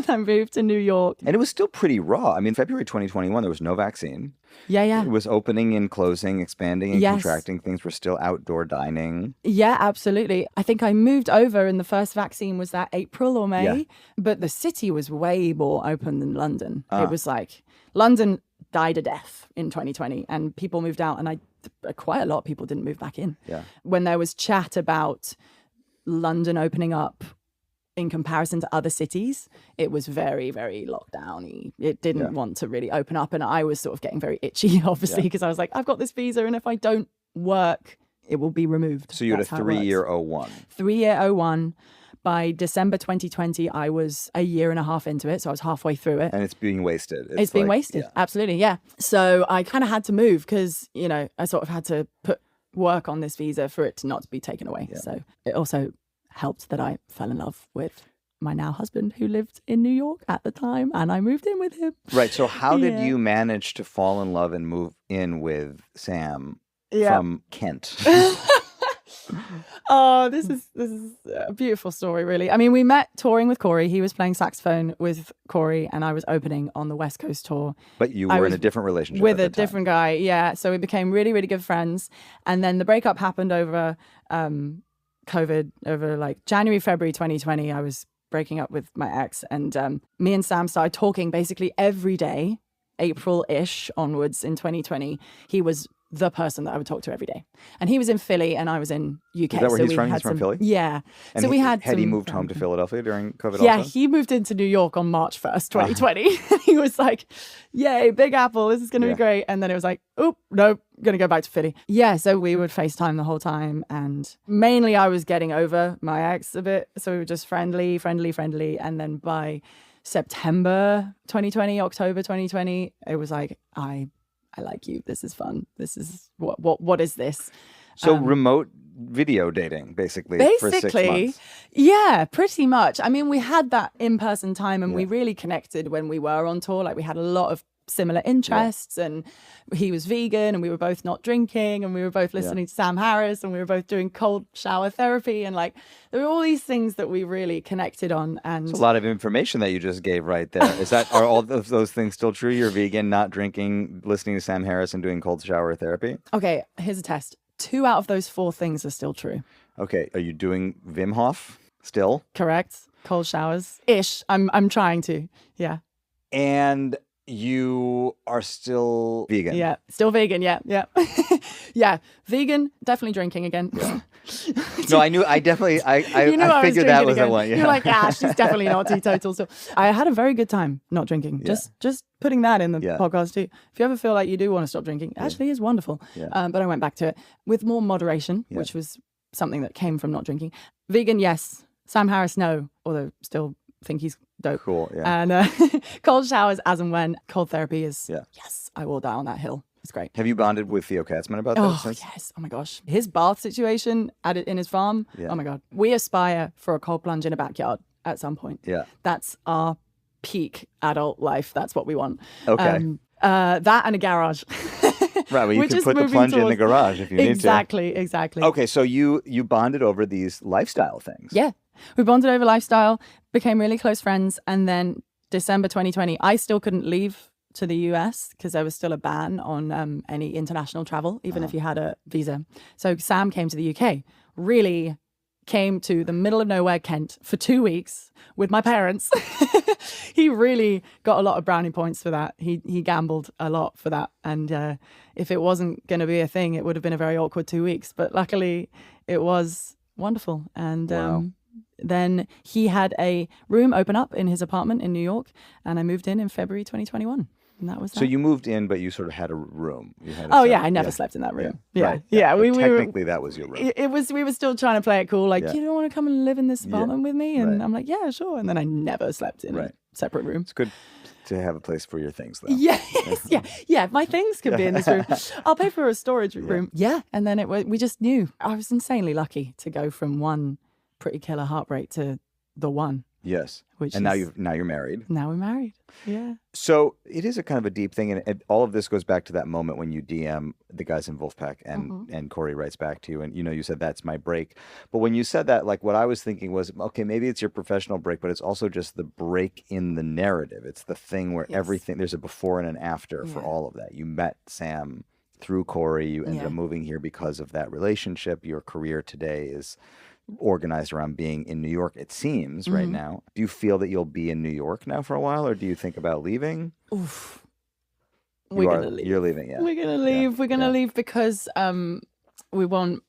I moved to New York. And it was still pretty raw. I mean, February 2021, there was no vaccine. Yeah. It was opening and closing, expanding and contracting. Things were still outdoor dining. Yeah, absolutely. I think I moved over and the first vaccine was that April or May. Yeah. But the city was way more open than London. It was like London died a death in 2020 and people moved out and quite a lot of people didn't move back in. Yeah. When there was chat about London opening up in comparison to other cities, it was very, very lockdown-y. It didn't want to really open up. And I was sort of getting very itchy, obviously, because I was like, I've got this visa and if I don't work, it will be removed. So you had a 3-year O1. 3-year O1. By December 2020, I was a year and a half into it. So I was halfway through it. And it's being wasted. It's being wasted. Yeah. Absolutely. Yeah. So I kind of had to move because, I sort of had to put work on this visa for it to not be taken away. Yeah. So it also helped that I fell in love with my now husband who lived in New York at the time and I moved in with him. Right. So how did you manage to fall in love and move in with Sam from Kent? Oh, this is a beautiful story, really. I mean, we met touring with Cory. He was playing saxophone with Cory and I was opening on the West Coast tour. But you were in a different relationship with a different guy, yeah. So we became really, really good friends. And then the breakup happened over COVID, over like January, February 2020. I was breaking up with my ex and me and Sam started talking basically every day, April-ish onwards in 2020. He was the person that I would talk to every day. And he was in Philly and I was in UK. Is that where he's from? He's from Philly? Yeah. And so we had he moved home to Philadelphia during COVID Yeah, also? he moved into New York on March 1st, 2020. He was like, yay, Big Apple, this is going to be great. And then it was like, oop, nope, going to go back to Philly. Yeah, so we would FaceTime the whole time. And mainly I was getting over my ex a bit. So we were just friendly. And then by September 2020, October 2020, it was like, I like you. This is fun. This is what is this? So remote video dating, basically for 6 months. Yeah, pretty much. I mean, we had that in-person time and we really connected when we were on tour. Like we had a lot of similar interests, and he was vegan, and we were both not drinking, and we were both listening to Sam Harris, and we were both doing cold shower therapy, and like there were all these things that we really connected on. And it's a lot of information that you just gave right there. Are all of those things still true? You're vegan, not drinking, listening to Sam Harris, and doing cold shower therapy? Okay, here's a test. 2 out of those 4 things are still true. Okay, are you doing Wim Hof still? Correct. Cold showers ish. I'm trying to. Yeah. And you are still vegan. Yeah, still vegan. Yeah. Yeah, vegan, definitely drinking again. Yeah. No, I knew. I definitely. I figured that was the one. Yeah. You're like, she's definitely not teetotal. So I had a very good time not drinking. Yeah. Just putting that in the podcast too. If you ever feel like you do want to stop drinking, it actually is wonderful. Yeah. But I went back to it with more moderation, which was something that came from not drinking. Vegan, yes. Sam Harris, no. Although still think he's dope. Cool. Yeah. And cold showers as and when. Cold therapy is yes. I will die on that hill. It's great. Have you bonded with Theo Katzman about that? Oh, yes. Oh, my gosh. His bath situation in his farm. Yeah. Oh, my God. We aspire for a cold plunge in a backyard at some point. Yeah. That's our peak adult life. That's what we want. Okay. That and a garage. Right. Well, you can put the plunge in the garage if you need to. Exactly. Okay. So you bonded over these lifestyle things. Yeah. We bonded over lifestyle, became really close friends. And then December 2020, I still couldn't leave to the US because there was still a ban on any international travel, even if you had a visa. So Sam came to the UK, really came to the middle of nowhere, Kent, for 2 weeks with my parents. He really got a lot of brownie points for that. He gambled a lot for that. And if it wasn't going to be a thing, it would have been a very awkward 2 weeks. But luckily, it was wonderful. And then he had a room open up in his apartment in New York, and I moved in February 2021. And that was that. So you moved in, but you sort of had a room. I never slept in that room. Right. Technically, that was your room. It was. We were still trying to play it cool. Like, you don't want to come and live in this apartment with me? And I'm like, yeah, sure. And then I never slept in a separate room. It's good to have a place for your things, though. Yes, yeah. My things could be in this room. I'll pay for a storage room. Yeah. And then we just knew. I was insanely lucky to go from one pretty killer heartbreak to the one. Yes. Now you're married. Now we're married. Yeah. So it is a kind of a deep thing, and all of this goes back to that moment when you DM the guys in Wolfpack, and Cory writes back to you, and you said that's my break. But when you said that, like what I was thinking was, okay, maybe it's your professional break, but it's also just the break in the narrative. It's the thing where everything, there's a before and an after for all of that. You met Sam through Cory. You ended up moving here because of that relationship. Your career today is organized around being in New York, it seems, right now. Do you feel that you'll be in New York now for a while, or do you think about leaving? Oof. We're going to leave. You're leaving, yeah. We're going to leave. Yeah. We're going to leave because we want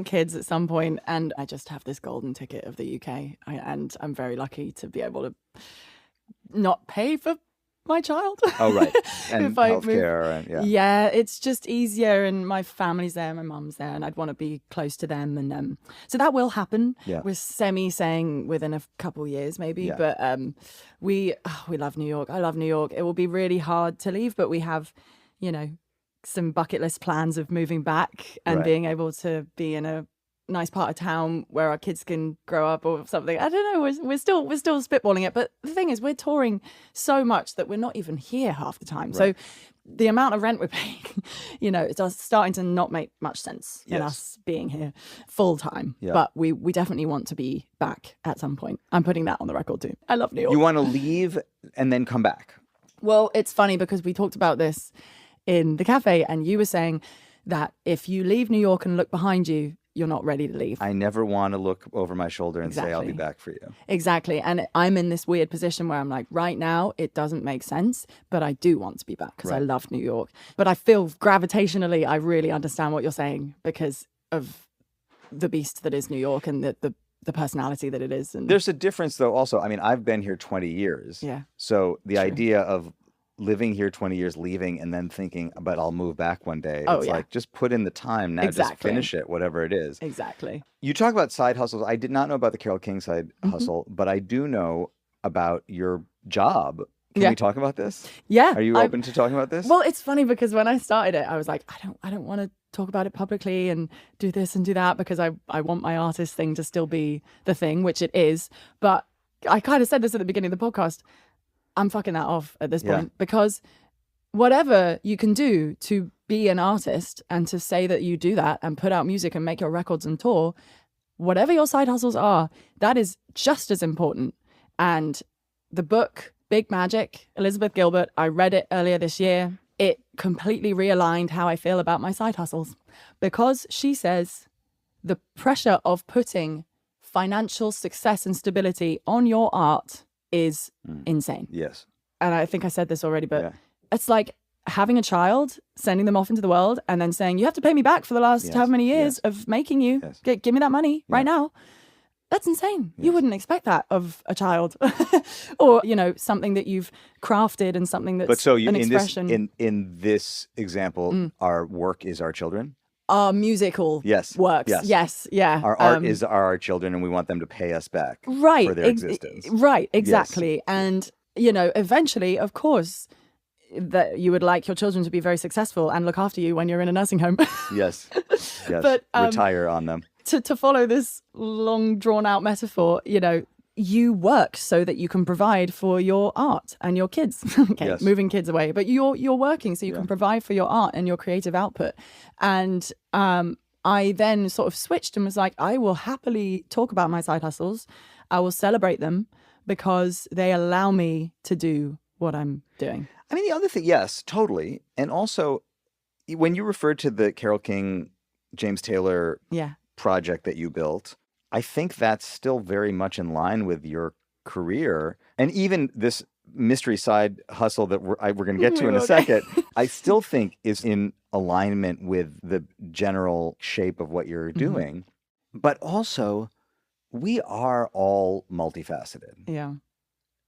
kids at some point, and I just have this golden ticket of the UK, and I'm very lucky to be able to not pay for my child. Oh, right. And healthcare. Yeah, it's just easier, and my family's there, my mum's there, and I'd want to be close to them. And so that will happen. Yeah. We're saying within a couple of years, maybe. Yeah. But we love New York. I love New York. It will be really hard to leave, but we have, some bucket list plans of moving back and being able to be in a nice part of town where our kids can grow up or something. I don't know. We're still spitballing it. But the thing is, we're touring so much that we're not even here half the time. Right. So the amount of rent we're paying, it's starting to not make much sense in us being here full time. Yeah. But we definitely want to be back at some point. I'm putting that on the record too. I love New York. You want to leave and then come back? Well, it's funny because we talked about this in the cafe, and you were saying that if you leave New York and look behind you, you're not ready to leave. I never want to look over my shoulder and say, I'll be back for you. Exactly. And I'm in this weird position where I'm like, right now, it doesn't make sense, but I do want to be back because I love New York. But I feel gravitationally, I really understand what you're saying because of the beast that is New York and the personality that it is. And there's a difference, though, also. I mean, I've been here 20 years. Yeah. So the idea of living here 20 years, leaving, and then thinking, but I'll move back one day. It's like, just put in the time now, just finish it, whatever it is. Exactly. You talk about side hustles. I did not know about the Carole King side hustle, but I do know about your job. Can we talk about this? Yeah. Are you open to talking about this? Well, it's funny because when I started it, I was like, I don't want to talk about it publicly and do this and do that because I want my artist thing to still be the thing, which it is. But I kind of said this at the beginning of the podcast. I'm fucking that off at this point because whatever you can do to be an artist and to say that you do that and put out music and make your records and tour, whatever your side hustles are, that is just as important. And the book, Big Magic, Elizabeth Gilbert, I read it earlier this year. It completely realigned how I feel about my side hustles, because she says the pressure of putting financial success and stability on your art is insane. Yes. And I think I said this already, but it's like having a child, sending them off into the world and then saying, you have to pay me back for the last however many years of making you. Give me that money right now. That's insane. You wouldn't expect that of a child or, you know, something that you've crafted and something that's but so you, an in expression. in this example, our work is our children? Our musical works. Yes. Yeah. Our art is our children, and we want them to pay us back right, for their existence. Right, exactly. Yes. And, you know, eventually, of course, that you would like your children to be very successful and look after you when you're in a nursing home. Yes. But retire on them. To follow this long drawn out metaphor, you know, you work so that you can provide for your art and your kids. Moving kids away, but you're working so you can provide for your art and your creative output. And I then sort of switched and was like, I will happily talk about my side hustles. I will celebrate them because they allow me to do what I'm doing. I mean, the other thing, yes, totally. And also, when you referred to the Carole King, James Taylor project that you built, I think that's still very much in line with your career. And even this mystery side hustle that we're going to get to in a second, I still think is in alignment with the general shape of what you're doing. But also, we are all multifaceted. Yeah.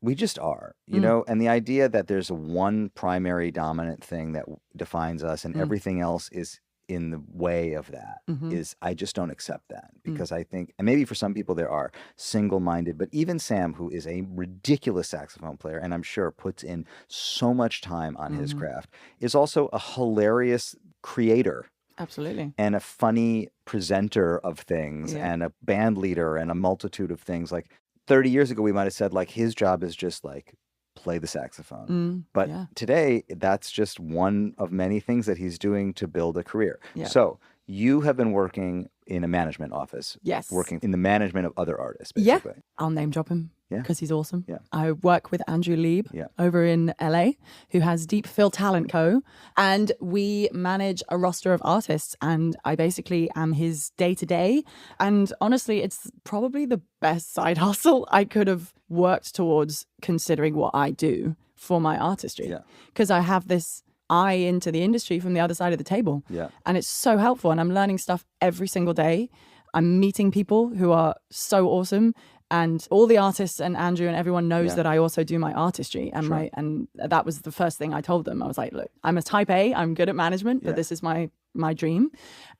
We just are, you know, and the idea that there's one primary dominant thing that defines us and everything else is in the way of that is, I just don't accept that, because I think, and maybe for some people there are single-minded, but even Sam, who is a ridiculous saxophone player, and I'm sure puts in so much time on his craft, is also a hilarious creator. Absolutely. And a funny presenter of things and a band leader and a multitude of things. Like 30 years ago, we might have said like his job is just like play the saxophone. But today, that's just one of many things that he's doing to build a career. So you have been working in a management office. Yes. Working in the management of other artists, basically. Yeah. I'll name drop him because he's awesome. Yeah. I work with Andrew Lieb over in LA, who has Deep Fill Talent Co. And we manage a roster of artists, and I basically am his day-to-day. And honestly, it's probably the best side hustle I could have worked towards, considering what I do for my artistry. Because I have this eye into the industry from the other side of the table. And it's so helpful, and I'm learning stuff every single day. I'm meeting people who are so awesome, and all the artists and Andrew and everyone knows that I also do my artistry, and and that was the first thing I told them. I was like, look, I'm a type A, I'm good at management, but this is my dream.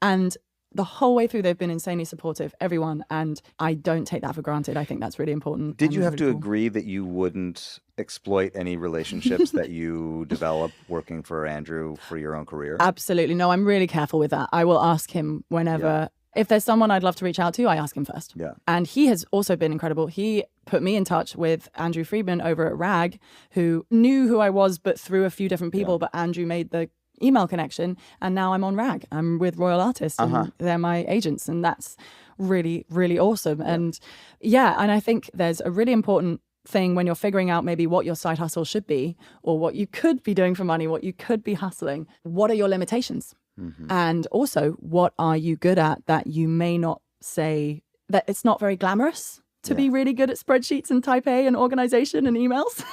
And the whole way through, they've been insanely supportive, everyone, and I don't take that for granted. I think that's really important. Did you have to agree that you wouldn't exploit any relationships that you develop working for Andrew for your own career? Absolutely. No, I'm really careful with that. I will ask him whenever. If there's someone I'd love to reach out to, I ask him first. And he has also been incredible. He put me in touch with Andrew Friedman over at RAG, who knew who I was, but through a few different people. But Andrew made the email connection, and now I'm on RAG. I'm with Royal Artists, and they're my agents, and that's really, really awesome. And and I think there's a really important thing when you're figuring out maybe what your side hustle should be, or what you could be doing for money, what you could be hustling. What are your limitations? And also, what are you good at that you may not say that it's not very glamorous to be really good at spreadsheets and type A and organization and emails?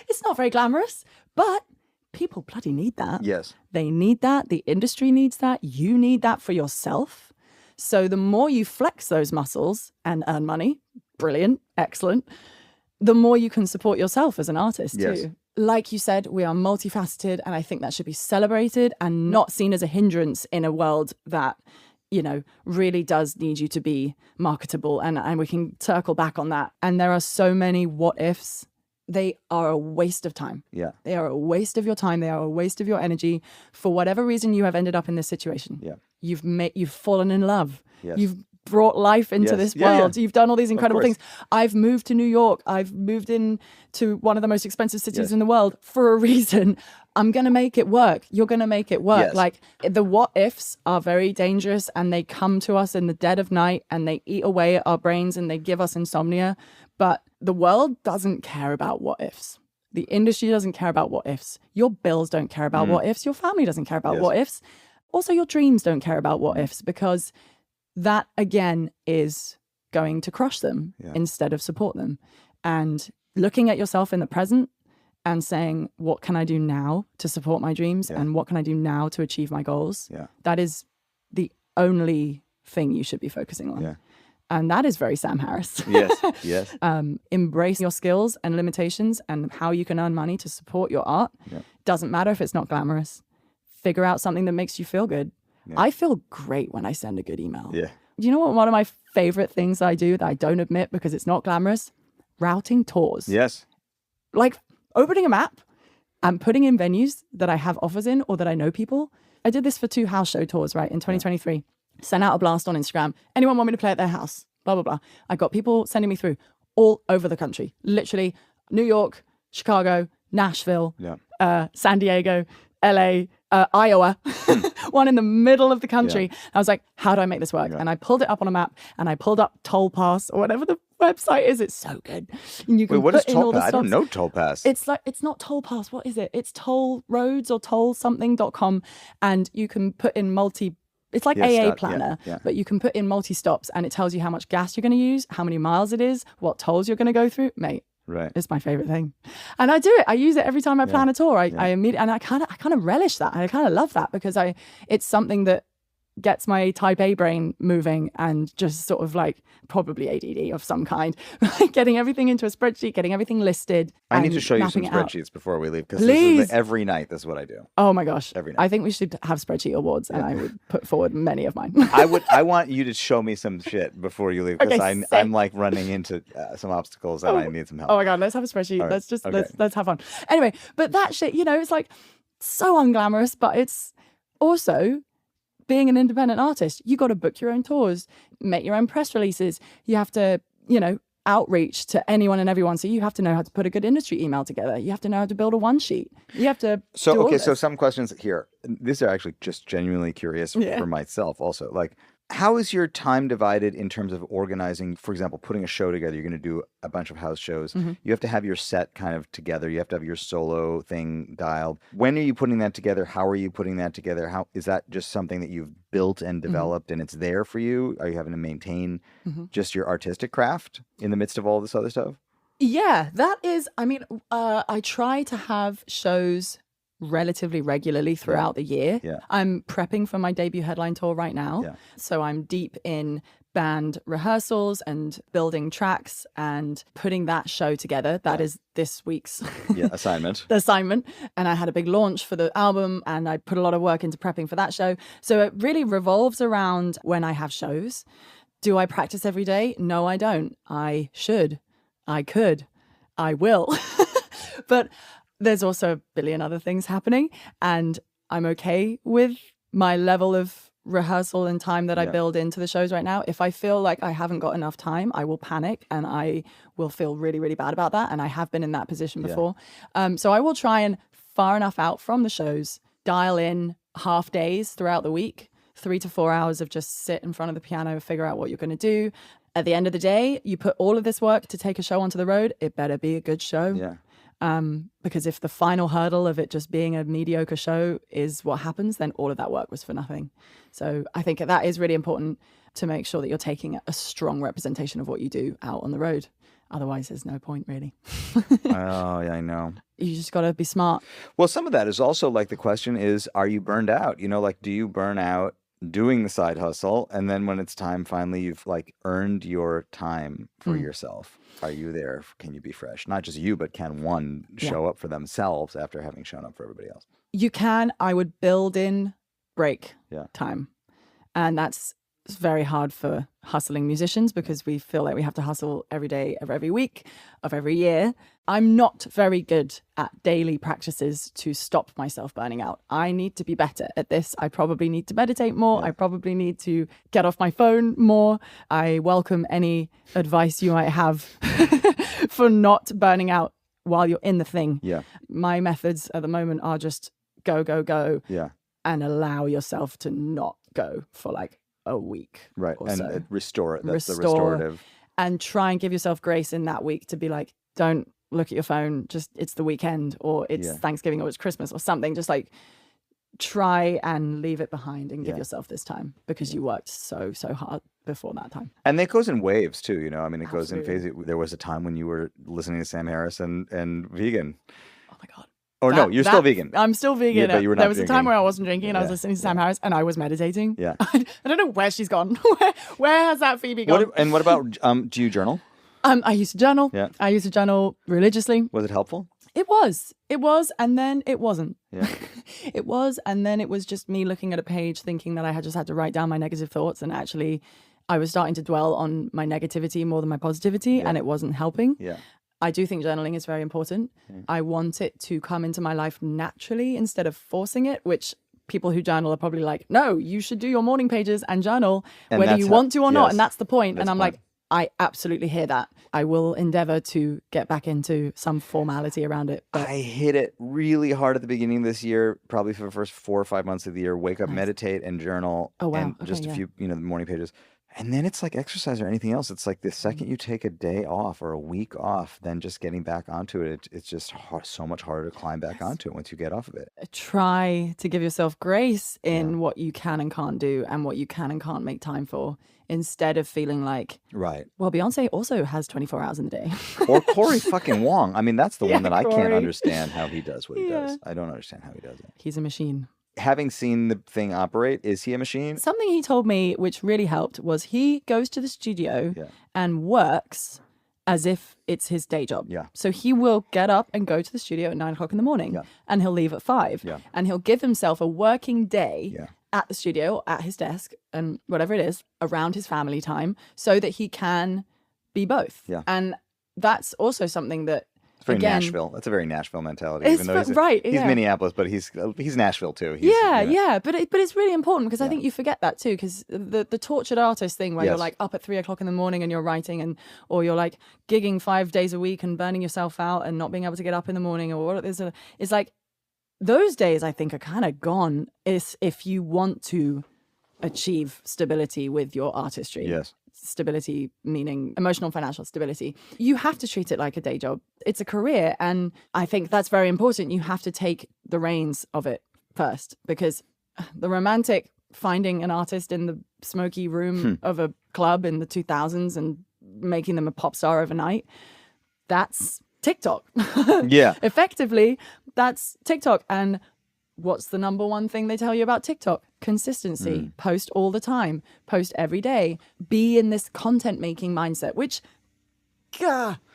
It's not very glamorous, but people bloody need that. Yes. They need that. The industry needs that. You need that for yourself. So the more you flex those muscles and earn money, brilliant, excellent, the more you can support yourself as an artist too. Like you said, we are multifaceted, and I think that should be celebrated and not seen as a hindrance in a world that, you know, really does need you to be marketable. And we can circle back on that. And there are so many what ifs. They are a waste of time. They are a waste of your time. They are a waste of your energy. For whatever reason you have ended up in this situation. You've fallen in love. You've brought life into Yes. this Yeah, world. yeah. You've done all these incredible course. things. I've moved to New York. I've moved in to one of the most expensive cities Yes. in the world for a reason. I'm going to make it work. You're going to make it work. Yes. Like the what ifs are very dangerous, and they come to us in the dead of night and they eat away at our brains and they give us insomnia. But the world doesn't care about what ifs. The industry doesn't care about what ifs. Your bills don't care about what ifs. Your family doesn't care about Yes. what ifs. Also, your dreams don't care about what ifs, because that again is going to crush them instead of support them. And looking at yourself in the present and saying, what can I do now to support my dreams? And what can I do now to achieve my goals? Yeah. That is the only thing you should be focusing on. Yeah. And that is very Sam Harris. Yes. Yes. Embrace your skills and limitations and how you can earn money to support your art. Doesn't matter if it's not glamorous. Figure out something that makes you feel good. I feel great when I send a good email. Yeah. Do you know what one of my favorite things I do that I don't admit because it's not glamorous? Routing tours. Yes. Like opening a map and putting in venues that I have offers in or that I know people. I did this for 2 house show tours, right, in 2023. Sent out a blast on Instagram. Anyone want me to play at their house? Blah, blah, blah. I got people sending me through all over the country. Literally New York, Chicago, Nashville, San Diego, LA, Iowa, one in the middle of the country. I was like, how do I make this work? And I pulled it up on a map and I pulled up Toll Pass or whatever the website is. It's so good. And you can Wait, what put is in all Toll the Pass? I don't stops. know Toll Pass. It's like, it's not Toll Pass. What is it? It's Toll Roads or Toll something.com. And you can put in it's like AA Planner, but you can put in multi-stops and it tells you how much gas you're going to use, how many miles it is, what tolls you're going to go through. Mate, Right. it's my favorite thing. And I do it. I use it every time I plan a tour. I immediately, and I kind of relish that. I kind of love that because it's something that gets my type A brain moving and just sort of like probably ADD of some kind, getting everything into a spreadsheet, getting everything listed. I need to show you some mapping it out. spreadsheets before we leave because Please. every night this is what I do. Oh my gosh. Every night. I think we should have spreadsheet awards and I would put forward many of mine. I want you to show me some shit before you leave because Okay, I'm like running into some obstacles and I need some help. Oh my God, let's have a spreadsheet. right. Let's just, Okay. let's have fun. Anyway, but that shit, it's like so unglamorous, but it's also being an independent artist. You got to book your own tours, make your own press releases. You have to, outreach to anyone and everyone. So you have to know how to put a good industry email together. You have to know how to build a one sheet. You have to So, do all okay, so this. some questions here. These are actually just genuinely curious Yeah. for myself also. Like, how is your time divided in terms of organizing, for example, putting a show together? You're going to do a bunch of house shows. Mm-hmm. You have to have your set kind of together. You have to have your solo thing dialed. When are you putting that together? How are you putting that together? How is that just something that you've built and developed and it's there for you? Are you having to maintain just your artistic craft in the midst of all this other stuff? Yeah, that is, I try to have shows relatively regularly throughout the year. Yeah. I'm prepping for my debut headline tour right now. Yeah. So I'm deep in band rehearsals and building tracks and putting that show together. That is this week's Assignment. assignment. And I had a big launch for the album and I put a lot of work into prepping for that show. So it really revolves around when I have shows. Do I practice every day? No, I don't. I should. I could. I will. But there's also a billion other things happening and I'm okay with my level of rehearsal and time that I build into the shows right now. If I feel like I haven't got enough time, I will panic and I will feel really, really bad about that. And I have been in that position before. So I will try and far enough out from the shows, dial in half days throughout the week, 3 to 4 hours of just sit in front of the piano, figure out what you're going to do. At the end of the day, you put all of this work to take a show onto the road. It better be a good show. Yeah. Because if the final hurdle of it just being a mediocre show is what happens, then all of that work was for nothing. So I think that is really important to make sure that you're taking a strong representation of what you do out on the road. Otherwise, there's no point really. Oh, yeah, I know. You just got to be smart. Well, some of that is also like the question is, are you burned out? Like, do you burn out doing the side hustle? And then when it's time, finally, you've like earned your time for yourself. Are you there? Can you be fresh? Not just you, but can one show up for themselves after having shown up for everybody else? You can. I would build in break time. And that's It's very hard for hustling musicians because we feel like we have to hustle every day of every week of every year. I'm not very good at daily practices to stop myself burning out. I need to be better at this. I probably need to meditate more. I probably need to get off my phone more. I welcome any advice you might have for not burning out while you're in the thing. Yeah. My methods at the moment are just go, go, go. Yeah. And allow yourself to not go for like a week. Right. Or And so. restore it. That's the Restore. restorative. And try and give yourself grace in that week to be like, don't look at your phone. Just it's the weekend or it's Thanksgiving or it's Christmas or something. Just like try and leave it behind and give yourself this time because you worked so hard before that time. And it goes in waves too, you know. I mean, it goes in Absolutely. phases. There was a time when you were listening to Sam Harris and vegan. Oh my God. Or no, you're still vegan. I'm still vegan. Yeah, but you were not there was a time drinking. where I wasn't drinking and I was listening to Sam Harris and I was meditating. Yeah. I don't know where she's gone. where has that Phoebe gone? What about, do you journal? I used to journal. Yeah. I used to journal religiously. Was it helpful? It was, and then it wasn't. Yeah. It was, and then it was just me looking at a page thinking that I had just had to write down my negative thoughts, and actually I was starting to dwell on my negativity more than my positivity, and it wasn't helping. Yeah. I do think journaling is very important. I want it to come into my life naturally instead of forcing it, which people who journal are probably like, no, you should do your morning pages and journal And whether you want to or not. And that's the point. That's And I'm the point. like, I absolutely hear that. I will endeavor to get back into some formality around it. But I hit it really hard at the beginning of this year, probably for the first 4 or 5 months of the year. Wake up, meditate, and journal. Oh, wow. And Okay, just a yeah. few, the morning pages. And then it's like exercise or anything else. It's like the second you take a day off or a week off, then just getting back onto it, it's just so much harder to climb back onto it once you get off of it. try to give yourself grace in what you can and can't do and what you can and can't make time for, instead of feeling like, Right. well, Beyonce also has 24 hours in the day. Or Cory fucking Wong. I mean, that's the one that I can't Cory. understand how he does what he Yeah. does. I don't understand how he does it. He's a machine. Having seen the thing operate, is he a machine? Something he told me which really helped was he goes to the studio and works as if it's his day job. Yeah. So he will get up and go to the studio at 9 o'clock in the morning and he'll leave at 5. Yeah. And he'll give himself a working day Yeah. at the studio, at his desk and whatever it is, around his family time so that he can be both. Yeah. And that's also something that It's very again, Nashville. That's a very Nashville mentality. It's Even though he's yeah. Minneapolis, but he's Nashville too. Yeah. But it's really important because I think you forget that too. Because the tortured artist thing, where you're Yes. like up at 3 o'clock in the morning and you're writing, or you're like gigging 5 days a week and burning yourself out and not being able to get up in the morning, or what it's like. Those days, I think, are kind of gone. Is if you want to achieve stability with your artistry. Yes. Stability meaning emotional and financial stability. You have to treat it like a day job. It's a career. And I think that's very important. You have to take the reins of it first, because the romantic finding an artist in the smoky room of a club in the 2000s and making them a pop star overnight, that's TikTok. Yeah. Effectively, that's TikTok. And what's the number one thing they tell you about TikTok? Consistency. Post all the time. Post every day. Be in this content making mindset, which,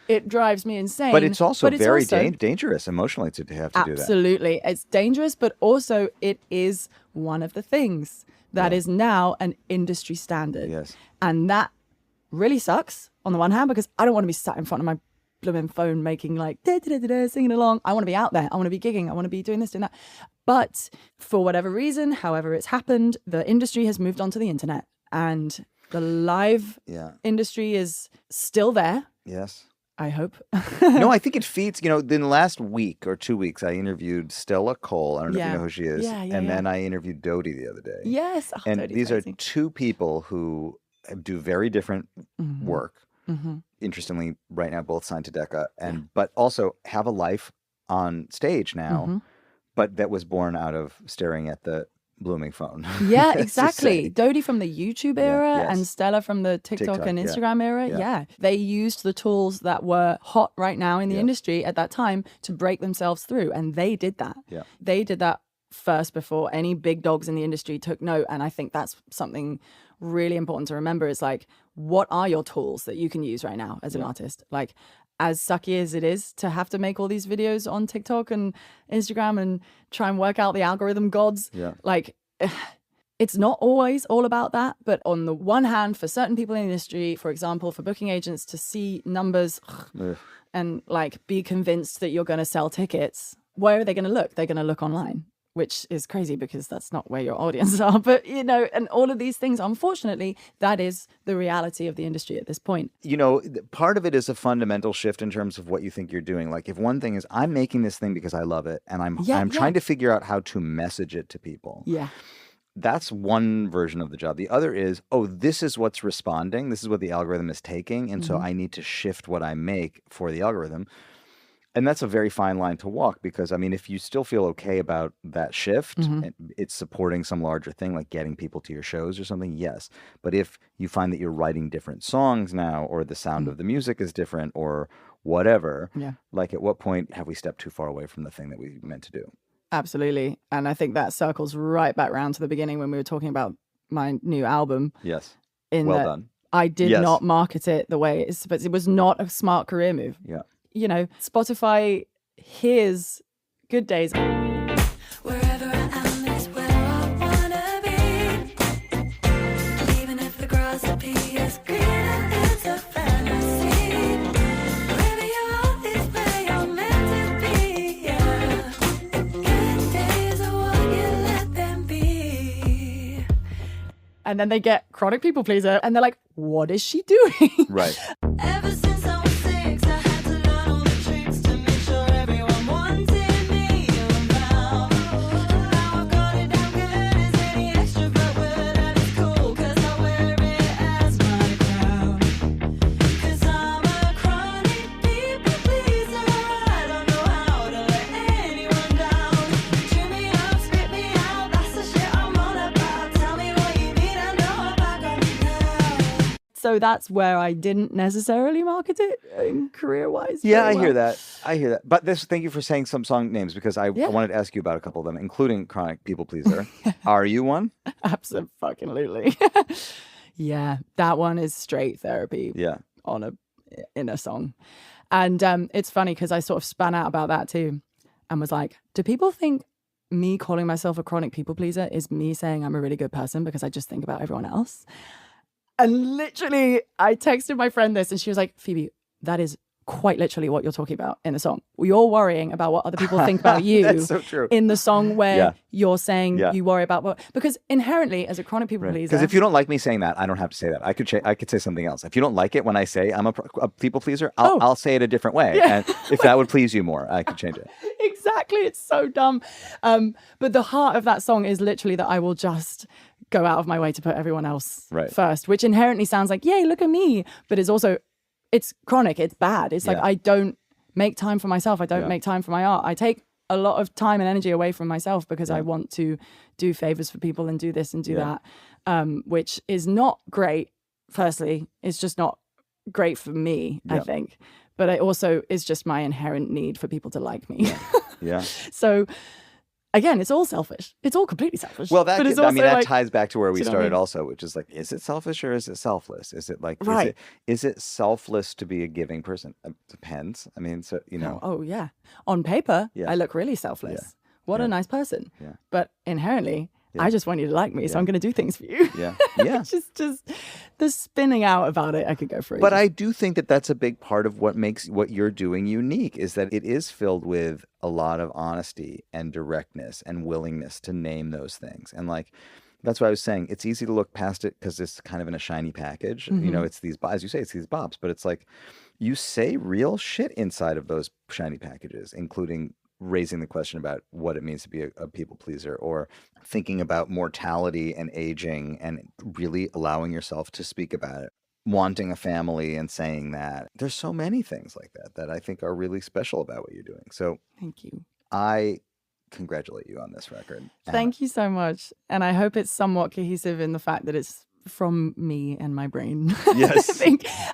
it drives me insane. But it's also very also- dangerous emotionally to have to do that. Absolutely. It's dangerous, but also it is one of the things that is now an industry standard. Yes. And that really sucks on the one hand, because I don't want to be sat in front of my blooming phone making like singing along. I want to be out there. I want to be gigging. I want to be doing this, doing that. But for whatever reason, however it's happened, the industry has moved on to the internet, and the live industry is still there. Yes. I hope. No, I think it feeds, in the last week or 2 weeks, I interviewed Stella Cole. I don't know if you know who she is. And then I interviewed Dodie the other day. Yes. Oh, And Dodie's these amazing. are two people who do very different work. Interestingly, right now, both signed to Decca, but also have a life on stage now, but that was born out of staring at the blooming phone. Yeah, to exactly. say. Dodie from the YouTube era yes. and Stella from the TikTok and yeah. Instagram era. Yeah. Yeah. They used the tools that were hot right now in the industry at that time to break themselves through. And they did that. Yeah. They did that first before any big dogs in the industry took note. And I think that's something really important to remember, is like, what are your tools that you can use right now as an artist? Like, as sucky as it is to have to make all these videos on TikTok and Instagram and try and work out the algorithm gods, like, It's not always all about that, but on the one hand, for certain people in the industry, for example, for booking agents to see numbers and like be convinced that you're going to sell tickets, where are they going to look? They're going to look online, which is crazy because that's not where your audience are. But, you know, and all of these things, unfortunately, that is the reality of the industry at this point. You know, part of it is a fundamental shift in terms of what you think you're doing. Like if one thing is I'm making this thing because I love it and I'm trying to figure out how to message it to people. Yeah. That's one version of the job. The other is, oh, this is what's responding. This is what the algorithm is taking. And so I need to shift what I make for the algorithm. And that's a very fine line to walk because, I mean, if you still feel okay about that shift, and it's supporting some larger thing like getting people to your shows or something, yes. But if you find that you're writing different songs now or the sound of the music is different or whatever, like at what point have we stepped too far away from the thing that we meant to do? Absolutely. And I think that circles right back round to the beginning when we were talking about my new album. Yes. Well done. I did not market it the way it's supposed. It was not a smart career move. Yeah. You know, Spotify hears Good Days. Wherever I am is where I wanna be. Even if the grass appears greener, it's a fantasy. Wherever you are is where you're meant to be. Yeah. Good days are what you let them be. And then they get chronic people pleaser and they're like, what is she doing? Right. Ever since I was 6, I had to learn all the tricks to make sure everyone wanted me around. Now I've got it down good as any extrovert would, and it's cool 'cause I wear it as my crown. 'Cause I'm a chronic people pleaser. I don't know how to let anyone down. Chew me up, spit me out, that's the shit I'm on about. Tell me what you need, I know if I got it now. So that's where I didn't necessarily market it career-wise. Yeah, very I hear well. that. I hear that. But thank you for saying some song names because I wanted to ask you about a couple of them, including Chronic People Pleaser. Are you one? Absolutely. Yeah, that one is straight therapy. Yeah. In a song. And it's funny because I sort of span out about that too and was like, do people think me calling myself a chronic people pleaser is me saying I'm a really good person because I just think about everyone else? And literally, I texted my friend this and she was like, Phoebe, that is quite literally what you're talking about in the song. You're worrying about what other people think about you. That's so true. In the song where you're saying you worry about what, because inherently as a chronic people pleaser. Because if you don't like me saying that, I don't have to say that. I could say something else. If you don't like it when I say I'm a people pleaser, I'll say it a different way. Yeah. And if that would please you more, I could change it. Exactly. It's so dumb. But the heart of that song is literally that I will just go out of my way to put everyone else first, which inherently sounds like, yay, look at me. But it's also, it's chronic. It's bad. It's like, I don't make time for myself. I don't make time for my art. I take a lot of time and energy away from myself because I want to do favors for people and do this and do that, which is not great. Firstly, it's just not great for me, I think. But it also is just my inherent need for people to like me. Yeah. So again, it's all selfish. It's all completely selfish. Well, but it's also that like, ties back to where we you know started what I mean? also, which is like, is it selfish or is it selfless? Is it like, Right. is it selfless to be a giving person? Depends. I mean, so, you know. Oh, yeah. On paper, I look really selfless. Yeah. What a nice person. Yeah. But inherently, I just want you to like me, so I'm going to do things for you. Yeah. Yeah. just the spinning out about it, I could go for it. But I do think that that's a big part of what makes what you're doing unique is that it is filled with a lot of honesty and directness and willingness to name those things. And like, that's what I was saying. It's easy to look past it because it's kind of in a shiny package. You know, it's these, as you say, it's these bops, but it's like you say real shit inside of those shiny packages, including raising the question about what it means to be a people pleaser or thinking about mortality and aging and really allowing yourself to speak about it, wanting a family and saying that. There's so many things like that I think are really special about what you're doing. So Thank you. I congratulate you on this record. Thank you so much. And I hope it's somewhat cohesive in the fact that it's from me and my brain. Yes.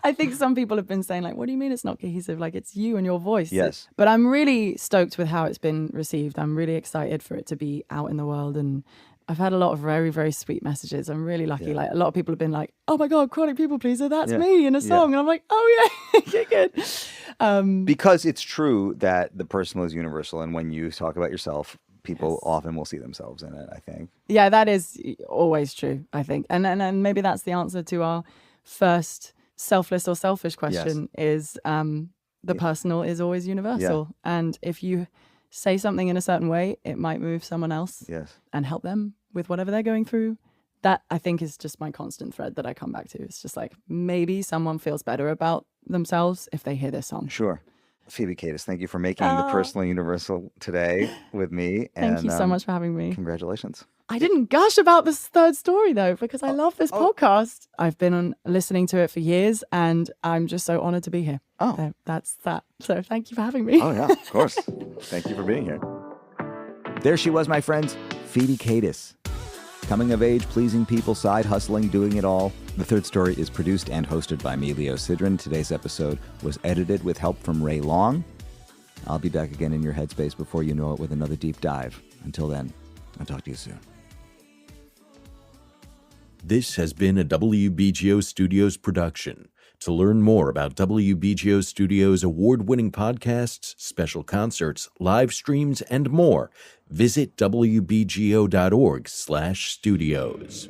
I think some people have been saying like, what do you mean it's not cohesive? Like it's you and your voice. Yes. But I'm really stoked with how it's been received. I'm really excited for it to be out in the world. And I've had a lot of very, very sweet messages. I'm really lucky. Yeah. Like a lot of people have been like, oh my God, chronic people pleaser, that's me in a song. And I'm like, oh yeah, okay, good. Because it's true that the personal is universal. And when you talk about yourself, people often will see themselves in it, I think. Yeah, that is always true, I think. And maybe that's the answer to our first selfless or selfish question is the personal is always universal. And if you say something in a certain way, it might move someone else and help them with whatever they're going through. That, I think, is just my constant thread that I come back to. It's just like, maybe someone feels better about themselves if they hear this song. Sure. Phoebe Katis, thank you for making the personal universal today with me. Thank you so much for having me. Congratulations. I didn't gush about this third story, though, because I love this podcast. I've been listening to it for years, and I'm just so honored to be here. So that's that. So thank you for having me. Oh, yeah, of course. Thank you for being here. There she was, my friends, Phoebe Katis. Coming of age, pleasing people, side hustling, doing it all. The Third Story is produced and hosted by me, Leo Sidran. Today's episode was edited with help from Ray Long. I'll be back again in your headspace before you know it with another deep dive. Until then, I'll talk to you soon. This has been a WBGO Studios production. To learn more about WBGO Studios' award-winning podcasts, special concerts, live streams, and more, visit wbgo.org/studios.